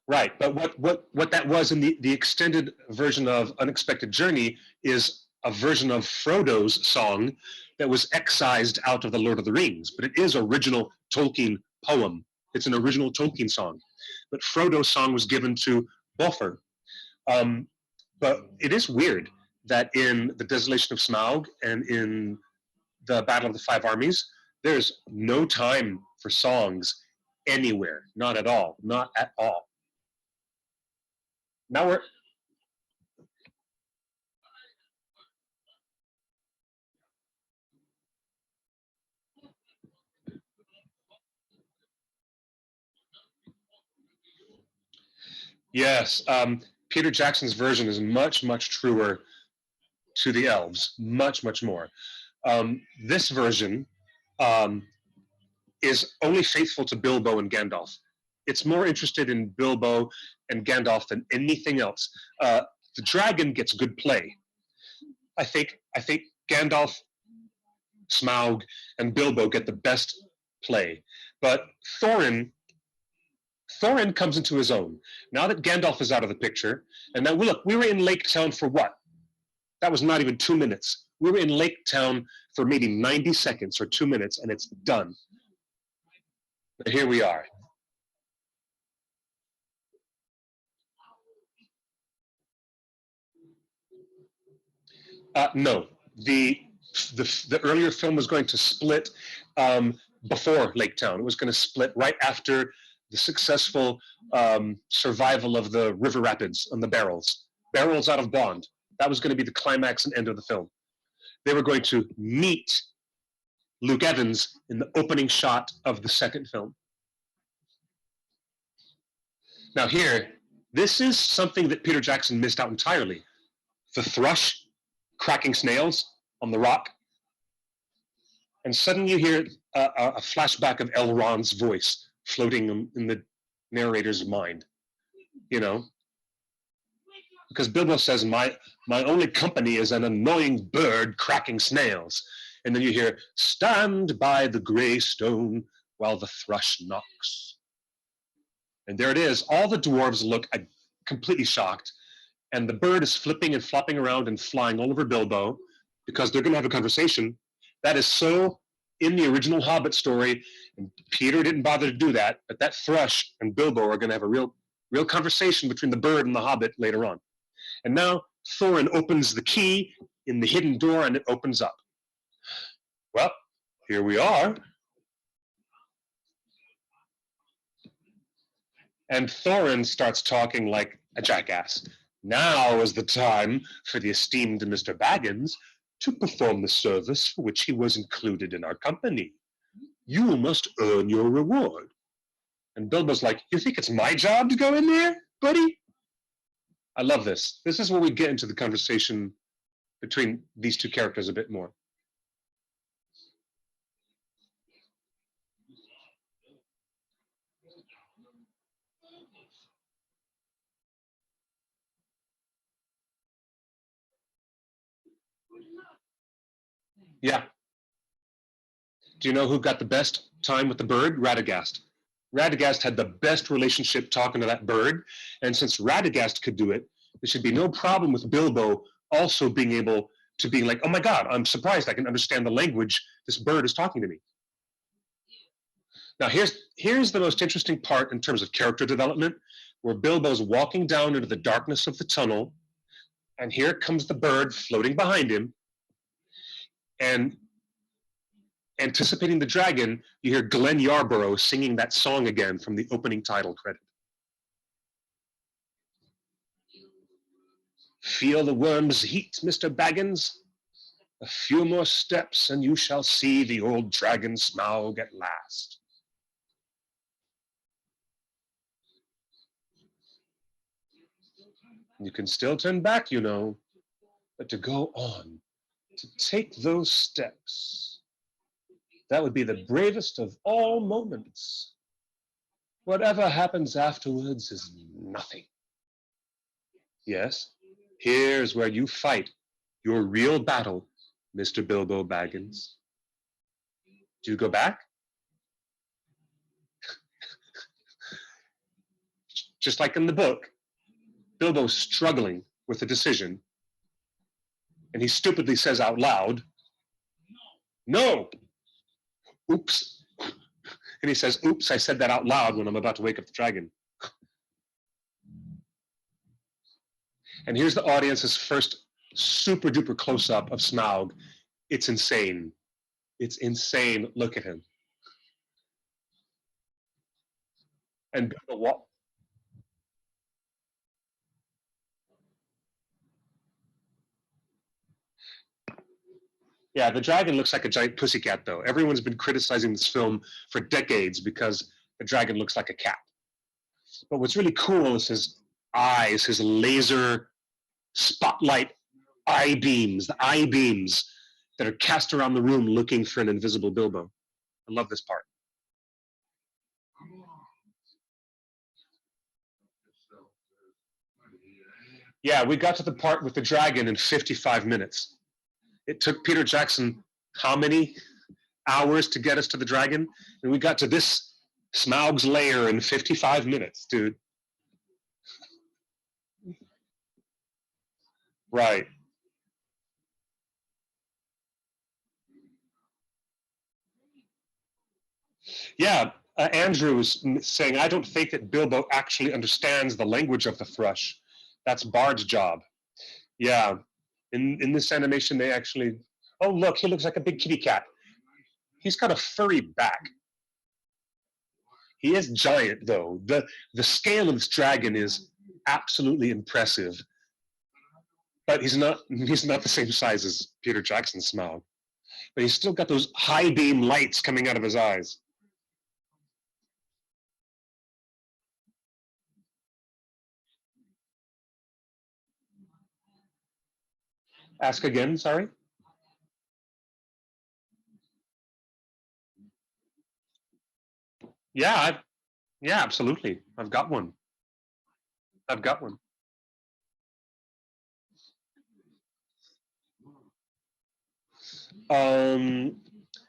Right, but what that was in the extended version of Unexpected Journey is a version of Frodo's song that was excised out of the Lord of the Rings, but it is original Tolkien poem. It's an original Tolkien song, but Frodo's song was given to Boffer. But it is weird that in the Desolation of Smaug and in the Battle of the Five Armies, there's no time for songs anywhere. Not at all. Not at all. Now we're. Yes, Peter Jackson's version is much, much truer to the elves, much, much more. This version is only faithful to Bilbo and Gandalf. It's more interested in Bilbo and Gandalf than anything else. The dragon gets good play. I think Gandalf, Smaug, and Bilbo get the best play, but Thorin comes into his own now that Gandalf is out of the picture. And now look, we were in Lake Town for what? That was not even 2 minutes. We were in Lake Town for maybe 90 seconds or 2 minutes, and it's done. But here we are. No, the earlier film was going to split before Lake Town. It was going to split right after the successful survival of the river rapids on the barrels out of Bond. That was going to be the climax and end of the film. They were going to meet Luke Evans in the opening shot of the second film. Now here, this is something that Peter Jackson missed out entirely. The thrush cracking snails on the rock, and suddenly you hear a flashback of Elrond's voice floating in the narrator's mind, you know, because Bilbo says, my only company is an annoying bird cracking snails, and then you hear, stand by the grey stone while the thrush knocks, and there it is. All the dwarves look completely shocked, and the bird is flipping and flopping around and flying all over Bilbo because they're going to have a conversation. That is so in the original Hobbit story, and Peter didn't bother to do that, but that thrush and Bilbo are going to have a real conversation between the bird and the Hobbit later on. And now Thorin opens the key in the hidden door, and it opens up. Well, here we are. And Thorin starts talking like a jackass. Now is the time for the esteemed Mr. Baggins to perform the service for which he was included in our company. You must earn your reward. And Bilbo's like, you think it's my job to go in there, buddy? I love this. This is where we get into the conversation between these two characters a bit more. Yeah. Do you know who got the best time with the bird? Radagast. Radagast had the best relationship talking to that bird, and since Radagast could do it, there should be no problem with Bilbo also being able to be like, oh my God, I'm surprised I can understand the language this bird is talking to me. Now here's the most interesting part in terms of character development, where Bilbo's walking down into the darkness of the tunnel, and here comes the bird floating behind him, and anticipating the dragon, you hear Glenn Yarborough singing that song again from the opening title credit. Feel the worm's heat, Mr. Baggins? A few more steps and you shall see the old dragon Smaug at last. You can still turn back, you know, but to go on, to take those steps, that would be the bravest of all moments. Whatever happens afterwards is nothing. Yes, here's where you fight your real battle, Mr. Bilbo Baggins. Do you go back? Just like in the book, Bilbo's struggling with a decision, and he stupidly says out loud, "No!" Oops. And he says, "Oops, I said that out loud when I'm about to wake up the dragon." And here's the audience's first super duper close up of Smaug. It's insane. It's insane. Look at him. And Bilbo Yeah, the dragon looks like a giant pussycat, though. Everyone's been criticizing this film for decades because the dragon looks like a cat. But what's really cool is his eyes, his laser spotlight eye beams, the eye beams that are cast around the room looking for an invisible Bilbo. I love this part. Yeah, we got to the part with the dragon in 55 minutes. It took Peter Jackson how many hours to get us to the dragon? And we got to this Smaug's lair in 55 minutes, dude. Right. Yeah, Andrew was saying, I don't think that Bilbo actually understands the language of the thrush. That's Bard's job. Yeah, in this animation, they actually, oh, look, he looks like a big kitty cat. He's got a furry back. He is giant, though. The scale of this dragon is absolutely impressive. But he's not the same size as Peter Jackson's Smaug. But he's still got those high beam lights coming out of his eyes. Ask again, sorry? Yeah, yeah, absolutely. I've got one. I've got one.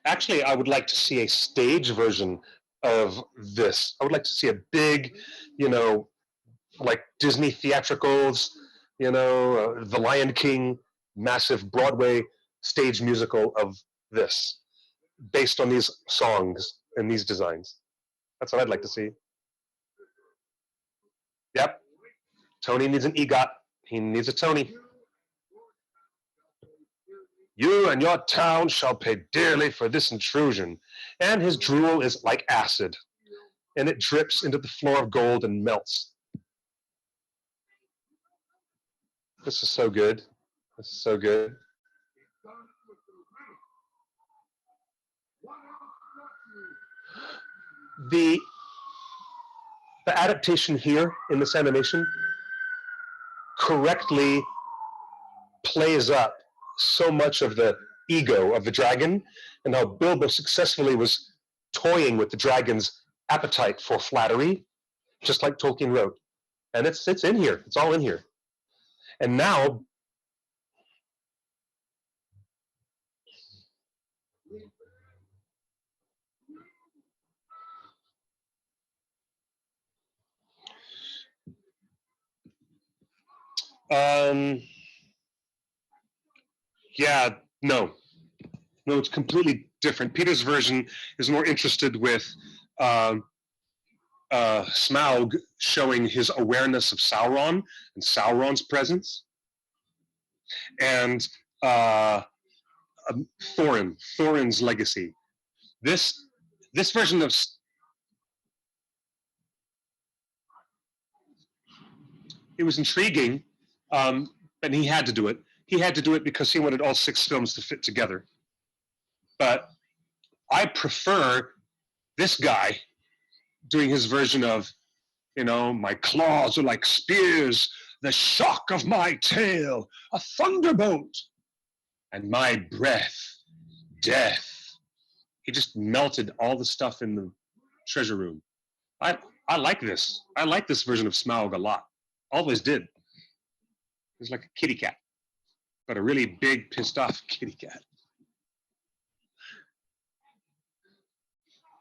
Actually, I would like to see a stage version of this. I would like to see a big, you know, like Disney theatricals, you know, The Lion King, massive Broadway stage musical of this, based on these songs and these designs. That's what I'd like to see. Yep. Tony needs an EGOT. He needs a Tony. You and your town shall pay dearly for this intrusion. And his drool is like acid, and it drips into the floor of gold and melts. This is so good. This is so good. The adaptation here in this animation correctly plays up so much of the ego of the dragon and how Bilbo successfully was toying with the dragon's appetite for flattery, just like Tolkien wrote. And it's in here. It's all in here. And now yeah, no, it's completely different. Peter's version is more interested with Smaug showing his awareness of Sauron and Sauron's presence, and Thorin's legacy. This version of it was intriguing, and he had to do it. He had to do it because he wanted all 6 films to fit together. But I prefer this guy doing his version of, you know, my claws are like spears, the shock of my tail, a thunderbolt, and my breath, death. He just melted all the stuff in the treasure room. I like this. I like this version of Smaug a lot. Always did. He's like a kitty cat, but a really big, pissed off kitty cat.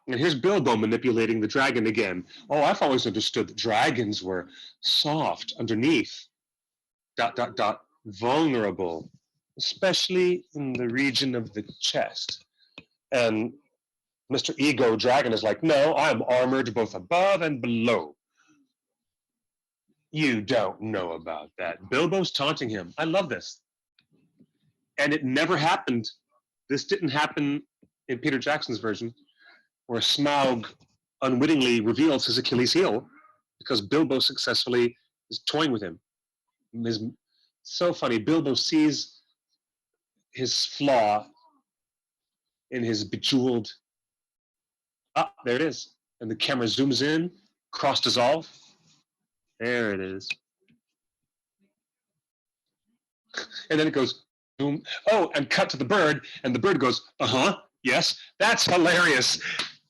And here's Bilbo manipulating the dragon again. Oh, I've always understood that dragons were soft underneath, ... vulnerable, especially in the region of the chest. And Mr. Ego Dragon is like, no, I'm armored both above and below. You don't know about that. Bilbo's taunting him. I love this. And it never happened. This didn't happen in Peter Jackson's version, where Smaug unwittingly reveals his Achilles heel because Bilbo successfully is toying with him. It's so funny. Bilbo sees his flaw in his bejeweled... Ah, there it is. And the camera zooms in, cross dissolve. There it is. And then it goes, boom. Oh, and cut to the bird, and the bird goes, uh-huh, yes. That's hilarious.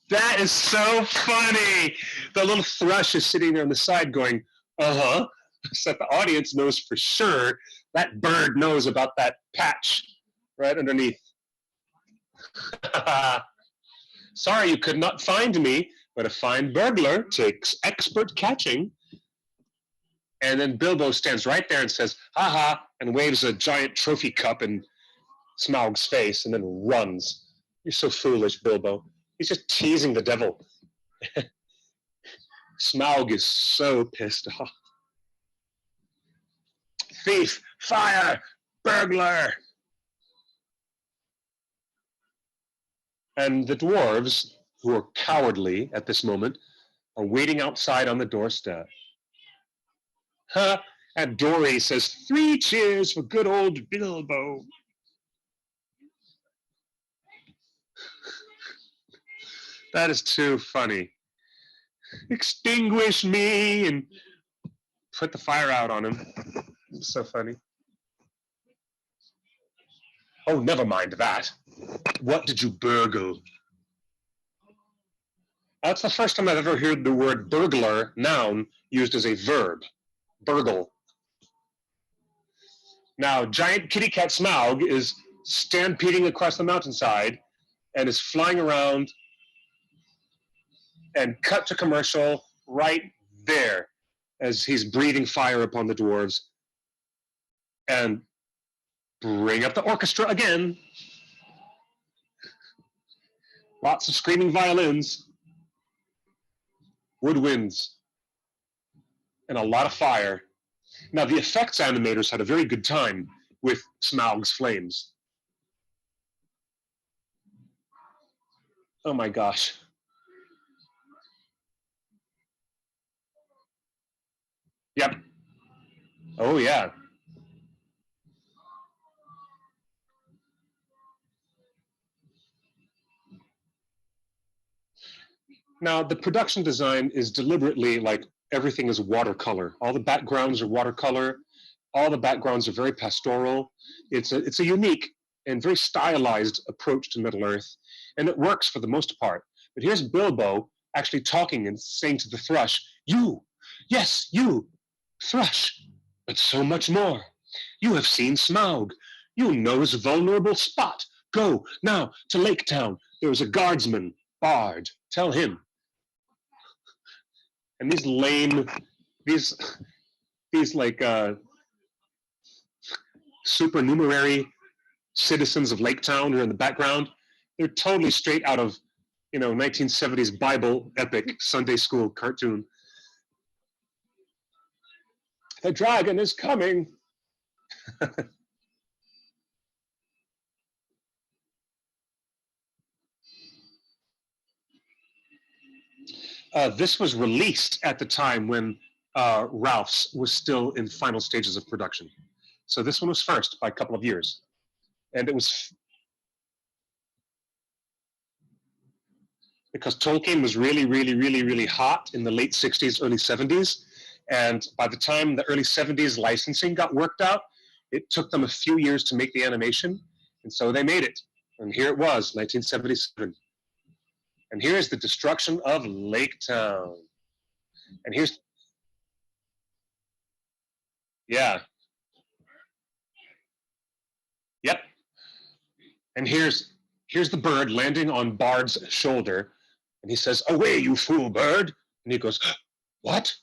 That is so funny. The little thrush is sitting there on the side going, uh-huh. So the audience knows for sure that bird knows about that patch right underneath. Sorry you could not find me, but a fine burglar takes expert catching. And then Bilbo stands right there and says, ha-ha, and waves a giant trophy cup in Smaug's face and then runs. You're so foolish, Bilbo. He's just teasing the devil. Smaug is so pissed off. Thief, fire, burglar. And the dwarves, who are cowardly at this moment, are waiting outside on the doorstep. Huh? And Dory says, 3 cheers for good old Bilbo. That is too funny. Extinguish me and put the fire out on him. It's so funny. Oh, never mind that. What did you burgle? That's the first time I've ever heard the word burglar, noun, used as a verb. Burgle. Now, giant kitty cat Smaug is stampeding across the mountainside and is flying around, and cut to commercial right there as he's breathing fire upon the dwarves. And bring up the orchestra again. Lots of screaming violins, woodwinds, and a lot of fire. Now, the effects animators had a very good time with Smaug's flames. Oh my gosh. Yep. Oh yeah. Now, the production design is deliberately like everything is watercolor. All the backgrounds are watercolor. All the backgrounds are very pastoral. It's a unique and very stylized approach to Middle-earth, and it works for the most part. But here's Bilbo actually talking and saying to the thrush, you, yes, you, thrush, but so much more. You have seen Smaug. You know his vulnerable spot. Go now to Lake Town. There is a guardsman, Bard. Tell him. And these lame, these like supernumerary citizens of Lake Town who are in the background, they're totally straight out of, 1970s Bible epic Sunday school cartoon. The dragon is coming. This was released at the time when Ralph's was still in final stages of production. So this one was first by a couple of years. And it was because Tolkien was really, really, really, really hot in the late 60s, early 70s. And by the time the early 70s licensing got worked out, it took them a few years to make the animation, and so they made it. And here it was, 1977. And here's the destruction of Lake Town. And here's, yeah. Yep. And here's the bird landing on Bard's shoulder, and he says, "Away, you fool bird!" And he goes, "What?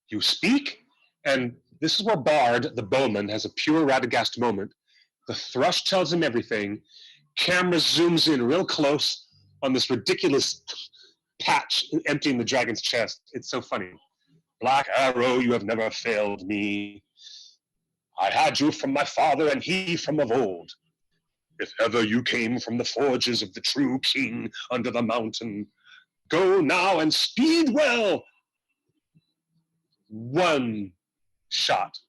You speak?" And this is where Bard, the bowman, has a pure Radagast moment. The thrush tells him everything. Camera zooms in real close on this ridiculous patch emptying the dragon's chest. It's so funny. "Black Arrow, you have never failed me. I had you from my father and he from of old. If ever you came from the forges of the true king under the mountain, go now and speed well." One shot.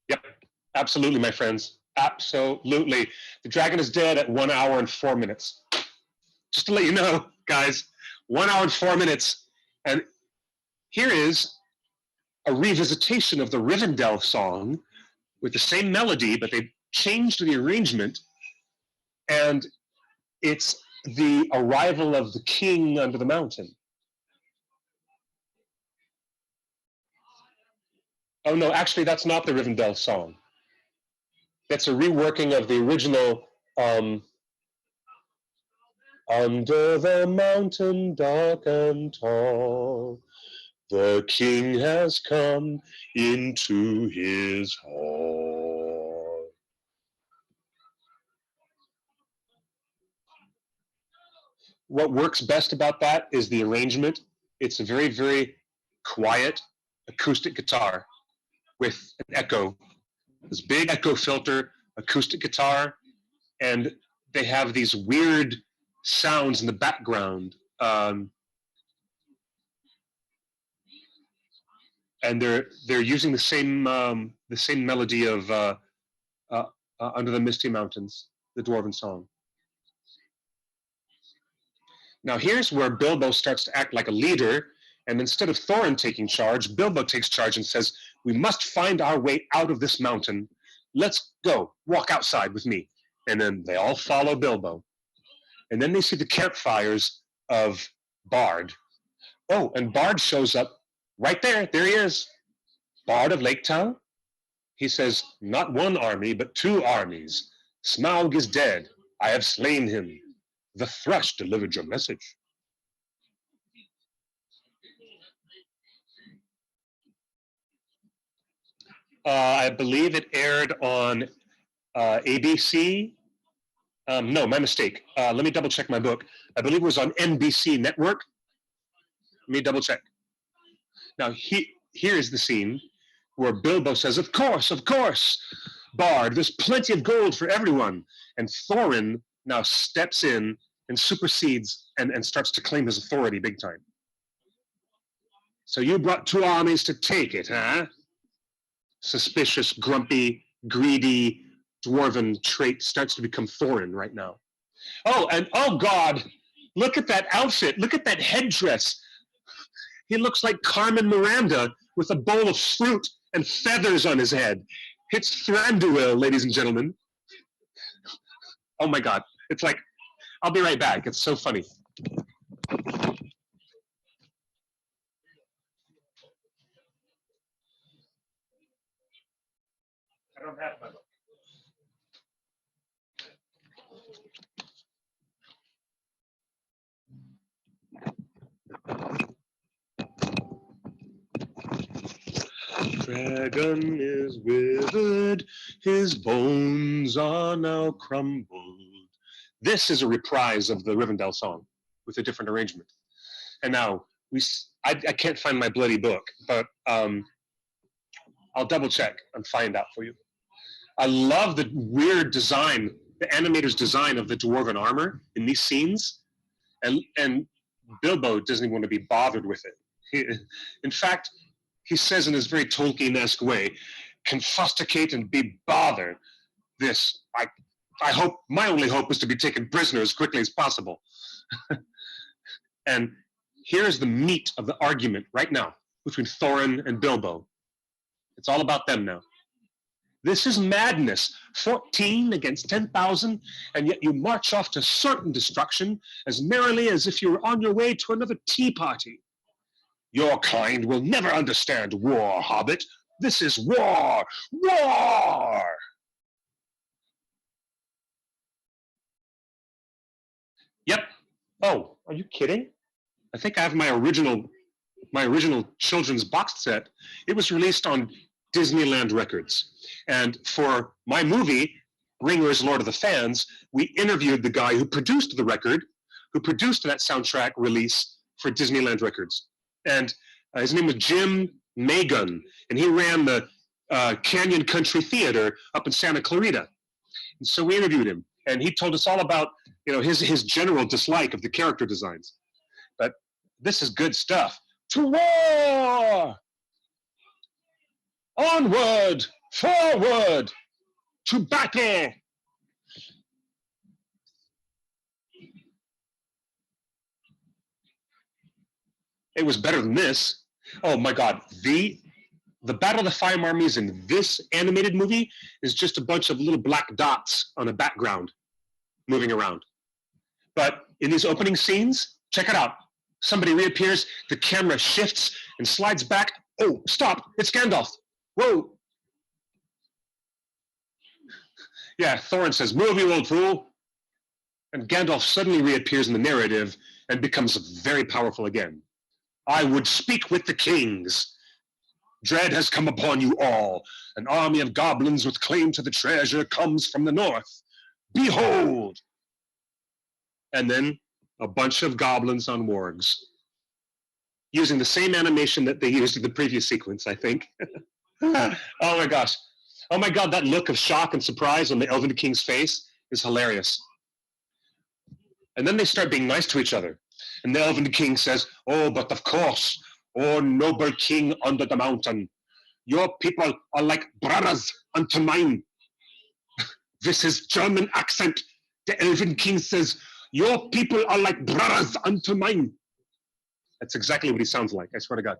Yep, absolutely, my friends. Absolutely. The dragon is dead at 1 hour and 4 minutes. Just to let you know, guys, 1 hour and 4 minutes. And here is a revisitation of the Rivendell song with the same melody, but they changed the arrangement. And it's the arrival of the king under the mountain. Oh, no, actually, that's not the Rivendell song. That's a reworking of the original "Under the mountain dark and tall, the king has come into his hall." What works best about that is the arrangement. It's a very, very quiet acoustic guitar with an echo, this big echo filter, acoustic guitar, and they have these weird sounds in the background, and they're using the same melody of "Under the Misty Mountains," the Dwarven song. Now here's where Bilbo starts to act like a leader, and instead of Thorin taking charge, Bilbo takes charge and says, "We must find our way out of this mountain. Let's go, walk outside with me." And then they all follow Bilbo. And then they see the campfires of Bard. Oh, and Bard shows up right there. There he is. Bard of Lake Town. He says, "Not one army, but 2 armies. Smaug is dead. I have slain him. The thrush delivered your message." I believe it aired on ABC. No, my mistake. Let me double check my book. I believe it was on NBC Network. Let me double check. Now, here is the scene where Bilbo says, of course, Bard, there's plenty of gold for everyone." And Thorin now steps in and supersedes and starts to claim his authority big time. "So you brought 2 armies to take it, huh?" Suspicious, grumpy, greedy, dwarven trait starts to become Thorin right now. Oh, and oh God, look at that outfit. Look at that headdress. He looks like Carmen Miranda with a bowl of fruit and feathers on his head. It's Thranduil, ladies and gentlemen. Oh my God. It's like, I'll be right back. It's so funny. I don't have my book. Dragon is withered, his bones are now crumbled. This is a reprise of the Rivendell song with a different arrangement. And now, I can't find my bloody book, but I'll double check and find out for you. I love the weird design, the animator's design of the dwarven armor in these scenes, and Bilbo doesn't even want to be bothered with it. In fact, he says in his very Tolkien-esque way, "Can fusticate and be bothered. This, my only hope is to be taken prisoner as quickly as possible. And here's the meat of the argument right now between Thorin and Bilbo. It's all about them now. This is madness. 14 against 10,000, and yet you march off to certain destruction as merrily as if you were on your way to another tea party. Your kind will never understand war, Hobbit. This is war! War! Yep. Oh, are you kidding? I think I have my original children's box set. It was released on Disneyland Records. And for my movie, Ringer's Lord of the Fans, we interviewed the guy who produced the record, who produced that soundtrack release for Disneyland Records. And his name was Jim Magun, and he ran the Canyon Country Theater up in Santa Clarita. And so we interviewed him, and he told us all about his general dislike of the character designs. But this is good stuff. To war! Onward! Forward! To battle! It was better than this. Oh my God. The Battle of the Five Armies in this animated movie is just a bunch of little black dots on a background moving around. But in these opening scenes, check it out. Somebody reappears, the camera shifts and slides back. Oh, stop, it's Gandalf. Whoa. Yeah, Thorin says, move, you old fool. And Gandalf suddenly reappears in the narrative and becomes very powerful again. I would speak with the kings. Dread has come upon you all. An army of goblins with claim to the treasure comes from the north. Behold! And then a bunch of goblins on wargs, using the same animation that they used in the previous sequence, I think. Oh my gosh. Oh my God, that look of shock and surprise on the Elven King's face is hilarious. And then they start being nice to each other. And the Elven King says, oh, but of course, oh noble king under the mountain, your people are like brothers unto mine. This is German accent. The Elven King says, your people are like brothers unto mine. That's exactly what he sounds like, I swear to God.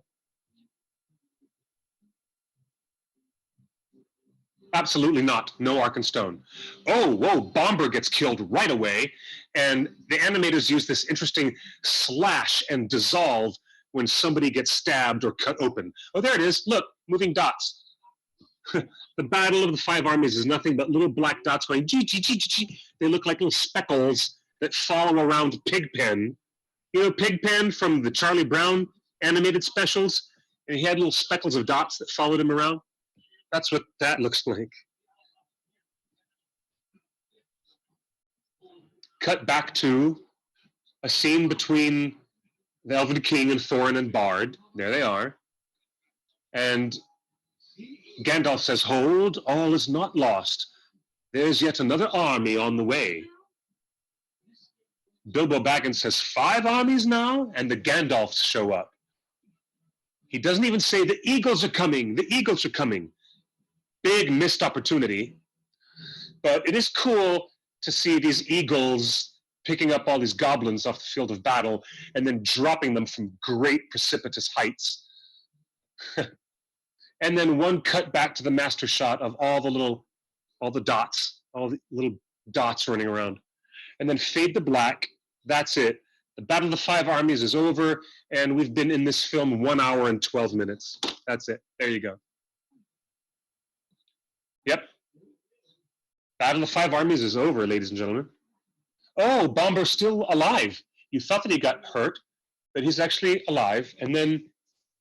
Absolutely not. No Arkenstone. Oh, whoa, Bomber gets killed right away. And the animators use this interesting slash and dissolve when somebody gets stabbed or cut open. Oh, there it is. Look, moving dots. The Battle of the Five Armies is nothing but little black dots going, gee, gee, gee, gee, gee. They look like little speckles that follow around Pigpen. You know Pigpen from the Charlie Brown animated specials? And he had little speckles of dots that followed him around. That's what that looks like. Cut back to a scene between the Elven King and Thorin and Bard. There they are. And Gandalf says, hold, all is not lost. There's yet another army on the way. Bilbo Baggins says, 5 armies now? And the Gandalfs show up. He doesn't even say, the eagles are coming, the eagles are coming. Big missed opportunity. But it is cool to see these eagles picking up all these goblins off the field of battle and then dropping them from great precipitous heights. And then one cut back to the master shot of all the little dots running around. And then fade to black. That's it. The Battle of the Five Armies is over, and we've been in this film 1 hour and 12 minutes. That's it. There you go. Yep. Battle of the Five Armies is over, ladies and gentlemen. Oh, Bomber's still alive. You thought that he got hurt, but he's actually alive. And then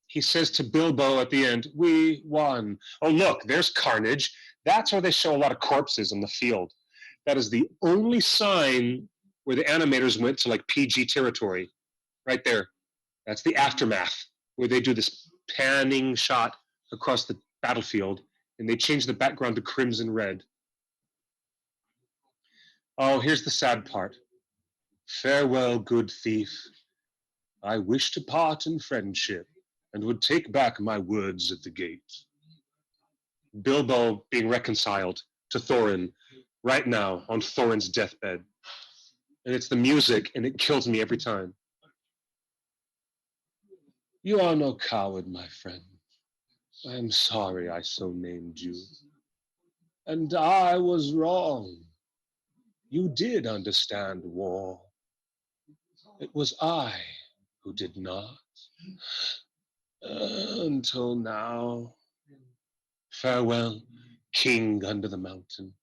he says to Bilbo at the end, we won. Oh, look, there's carnage. That's where they show a lot of corpses in the field. That is the only sign where the animators went to like PG territory. Right there. That's the aftermath, where they do this panning shot across the battlefield, and they change the background to crimson red. Oh, here's the sad part. Farewell, good thief. I wish to part in friendship, and would take back my words at the gate. Bilbo being reconciled to Thorin. right now on Thorin's deathbed. And it's the music, and it kills me every time. You are no coward, my friend. I am sorry I so named you. And I was wrong. You did understand war. It was I who did not. Until now. Farewell, King under the mountain.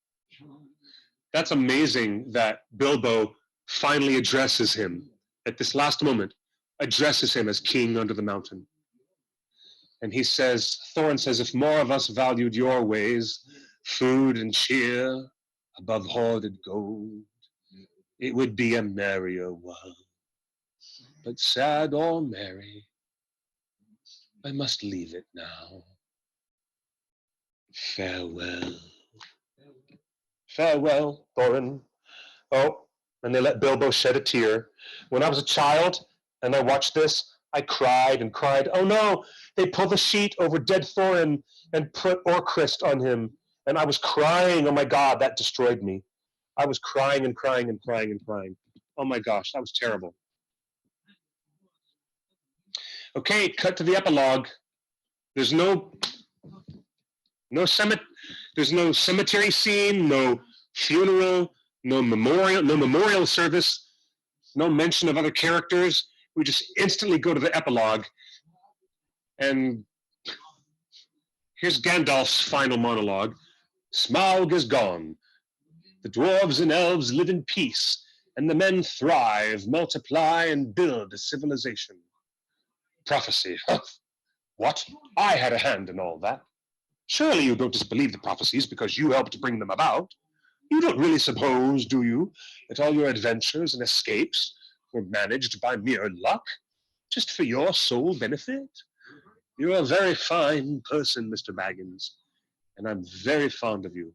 That's amazing that Bilbo finally addresses him at this last moment, addresses him as King under the mountain. And he says, Thorin says, if more of us valued your ways, food and cheer, above hoarded gold, it would be a merrier world. But sad or merry, I must leave it now. Farewell. Farewell, Thorin. Oh, and they let Bilbo shed a tear. When I was a child and I watched this, I cried and cried. Oh no, they pulled the sheet over dead Thorin and put Orcrist on him. And I was crying. Oh my God, that destroyed me. I was crying and crying and crying and crying. Oh my gosh, that was terrible. Okay, cut to the epilogue. There's no cemetery scene, no funeral, no memorial service, no mention of other characters. We just instantly go to the epilogue. And here's Gandalf's final monologue. Smaug is gone. The dwarves and elves live in peace, and the men thrive, multiply, and build a civilization. Prophecy. What? I had a hand in all that. Surely you don't disbelieve the prophecies because you helped bring them about. You don't really suppose, do you, that all your adventures and escapes were managed by mere luck, just for your sole benefit? You're a very fine person, Mr. Baggins, and I'm very fond of you.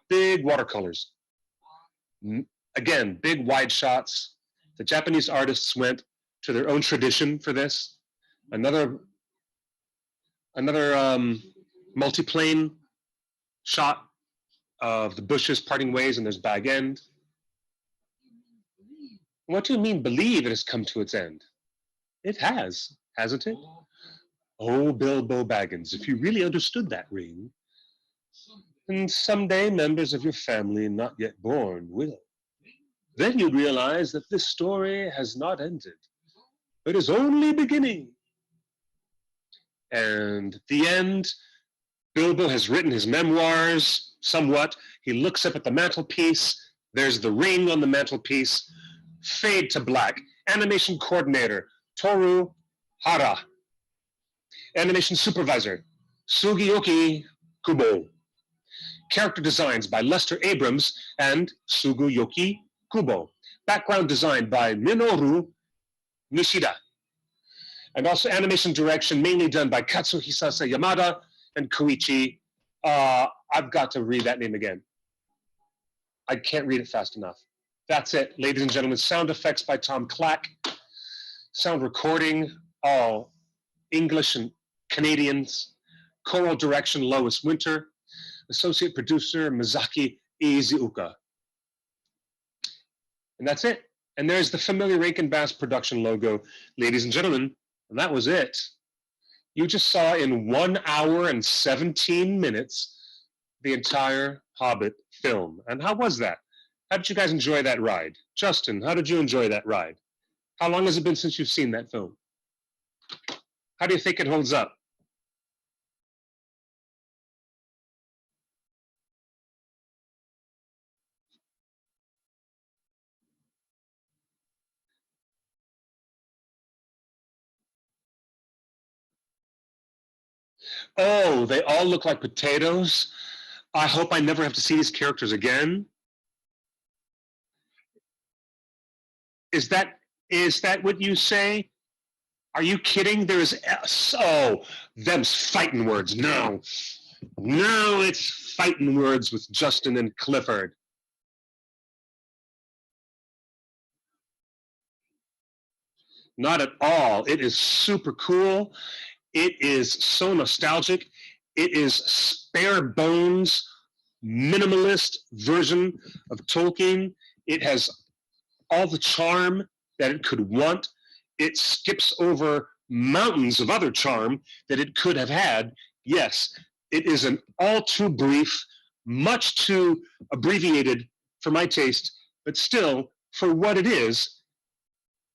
Big watercolors. Again, big wide shots. The Japanese artists went to their own tradition for this. Another multiplane shot of the bushes parting ways, and there's Bag End. What do you mean, believe it has come to its end? It has, hasn't it? Oh, Bilbo Baggins, if you really understood that ring, then someday members of your family not yet born will. Then you'd realize that this story has not ended, but is only beginning. And at the end, Bilbo has written his memoirs somewhat. He looks up at the mantelpiece. There's the ring on the mantelpiece. Fade to black. Animation coordinator, Toru Hara. Animation supervisor, Sugiyoki Kubo. Character designs by Lester Abrams and Sugiyoki Kubo. Background design by Minoru Nishida. And also animation direction mainly done by Katsuhisa Yamada and Koichi. I've got to read that name again. I can't read it fast enough. That's it, ladies and gentlemen. Sound effects by Tom Clack. Sound recording, all English and Canadians. Choral direction, Lois Winter. Associate producer, Mizaki Iizuka. And that's it. And there's the familiar Rankin Bass production logo, ladies and gentlemen. And that was it. You just saw in 1 hour and 17 minutes the entire Hobbit film. And how was that? How did you guys enjoy that ride? Justin, how did you enjoy that ride? How long has it been since you've seen that film? How do you think it holds up? Oh, they all look like potatoes. I hope I never have to see these characters again. Is that what you say? Are you kidding? There is them's fighting words. No, it's fighting words with Justin and Clifford. Not at all. It is super cool. It is so nostalgic. It is spare bones minimalist version of Tolkien. It has all the charm that it could want. It skips over mountains of other charm that it could have had. Yes, it is an all too brief, much too abbreviated for my taste, but still, for what it is,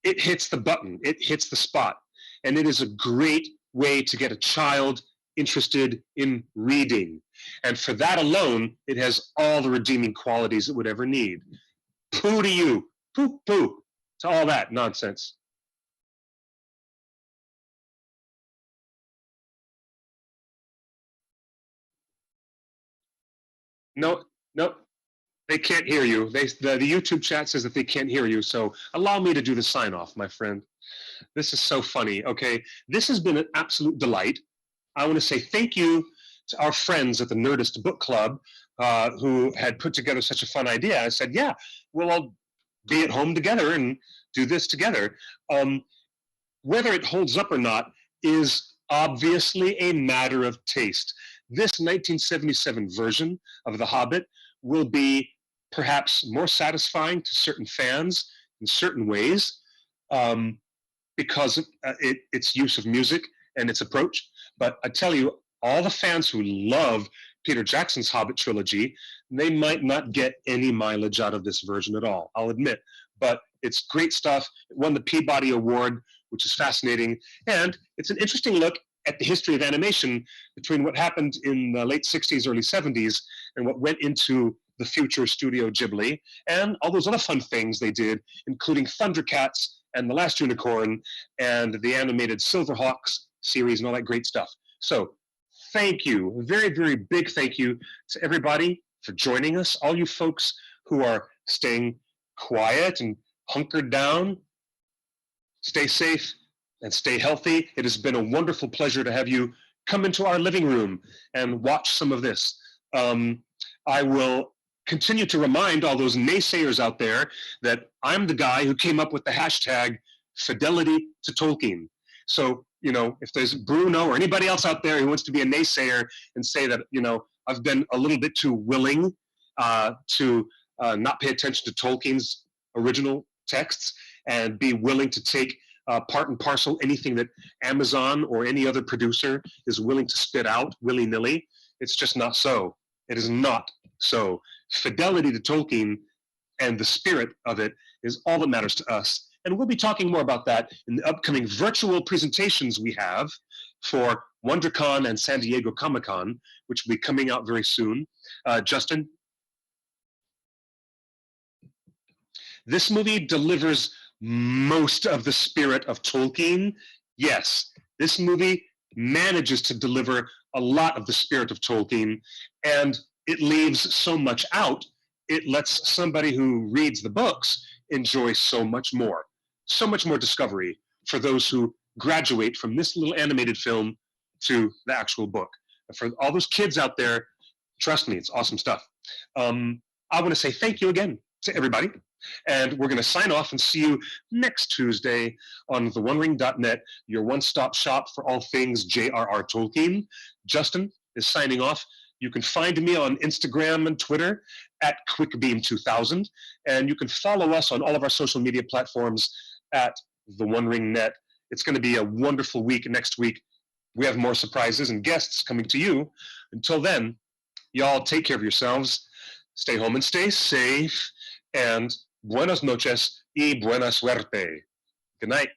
it hits the button, it hits the spot. And it is a great way to get a child interested in reading. And for that alone, it has all the redeeming qualities it would ever need. Pooh to you, pooh, pooh, to all that nonsense. No, no, they can't hear you. The YouTube chat says that they can't hear you, so allow me to do the sign off, my friend. This is so funny, okay? This has been an absolute delight. I want to say thank you to our friends at the Nerdist Book Club who had put together such a fun idea. I said, yeah, we'll all be at home together and do this together. Whether it holds up or not is obviously a matter of taste. This 1977 version of The Hobbit will be perhaps more satisfying to certain fans in certain ways because of its use of music and its approach. But I tell you, all the fans who love Peter Jackson's Hobbit trilogy, they might not get any mileage out of this version at all, I'll admit. But it's great stuff. It won the Peabody Award, which is fascinating. And it's an interesting look at the history of animation between what happened in the late 60s, early 70s, and what went into the future Studio Ghibli, and all those other fun things they did, including Thundercats and The Last Unicorn, and the animated Silverhawks series and all that great stuff. So thank you, a very, very big thank you to everybody for joining us, all you folks who are staying quiet and hunkered down. Stay safe and stay healthy. It has been a wonderful pleasure to have you come into our living room and watch some of this. I will continue to remind all those naysayers out there that I'm the guy who came up with the hashtag fidelity to Tolkien. So, you know, if there's Bruno or anybody else out there who wants to be a naysayer and say that, you know, I've been a little bit too willing to not pay attention to Tolkien's original texts and be willing to take part and parcel anything that Amazon or any other producer is willing to spit out willy-nilly, it's just not so. It is not so. Fidelity to Tolkien and the spirit of it is all that matters to us. And we'll be talking more about that in the upcoming virtual presentations we have for WonderCon and San Diego Comic-Con, which will be coming out very soon. Justin? This movie delivers most of the spirit of Tolkien. Yes, this movie manages to deliver a lot of the spirit of Tolkien, and it leaves so much out, it lets somebody who reads the books enjoy so much more discovery for those who graduate from this little animated film to the actual book. And for all those kids out there, trust me, it's awesome stuff. I want to say thank you again to everybody. And we're going to sign off and see you next Tuesday on theonering.net, your one-stop shop for all things J.R.R. Tolkien. Justin is signing off. You can find me on Instagram and Twitter at QuickBeam2000, and you can follow us on all of our social media platforms at TheOneRingNet. It's going to be a wonderful week next week. We have more surprises and guests coming to you. Until then, y'all take care of yourselves. Stay home and stay safe. And buenas noches y buena suerte. Good night.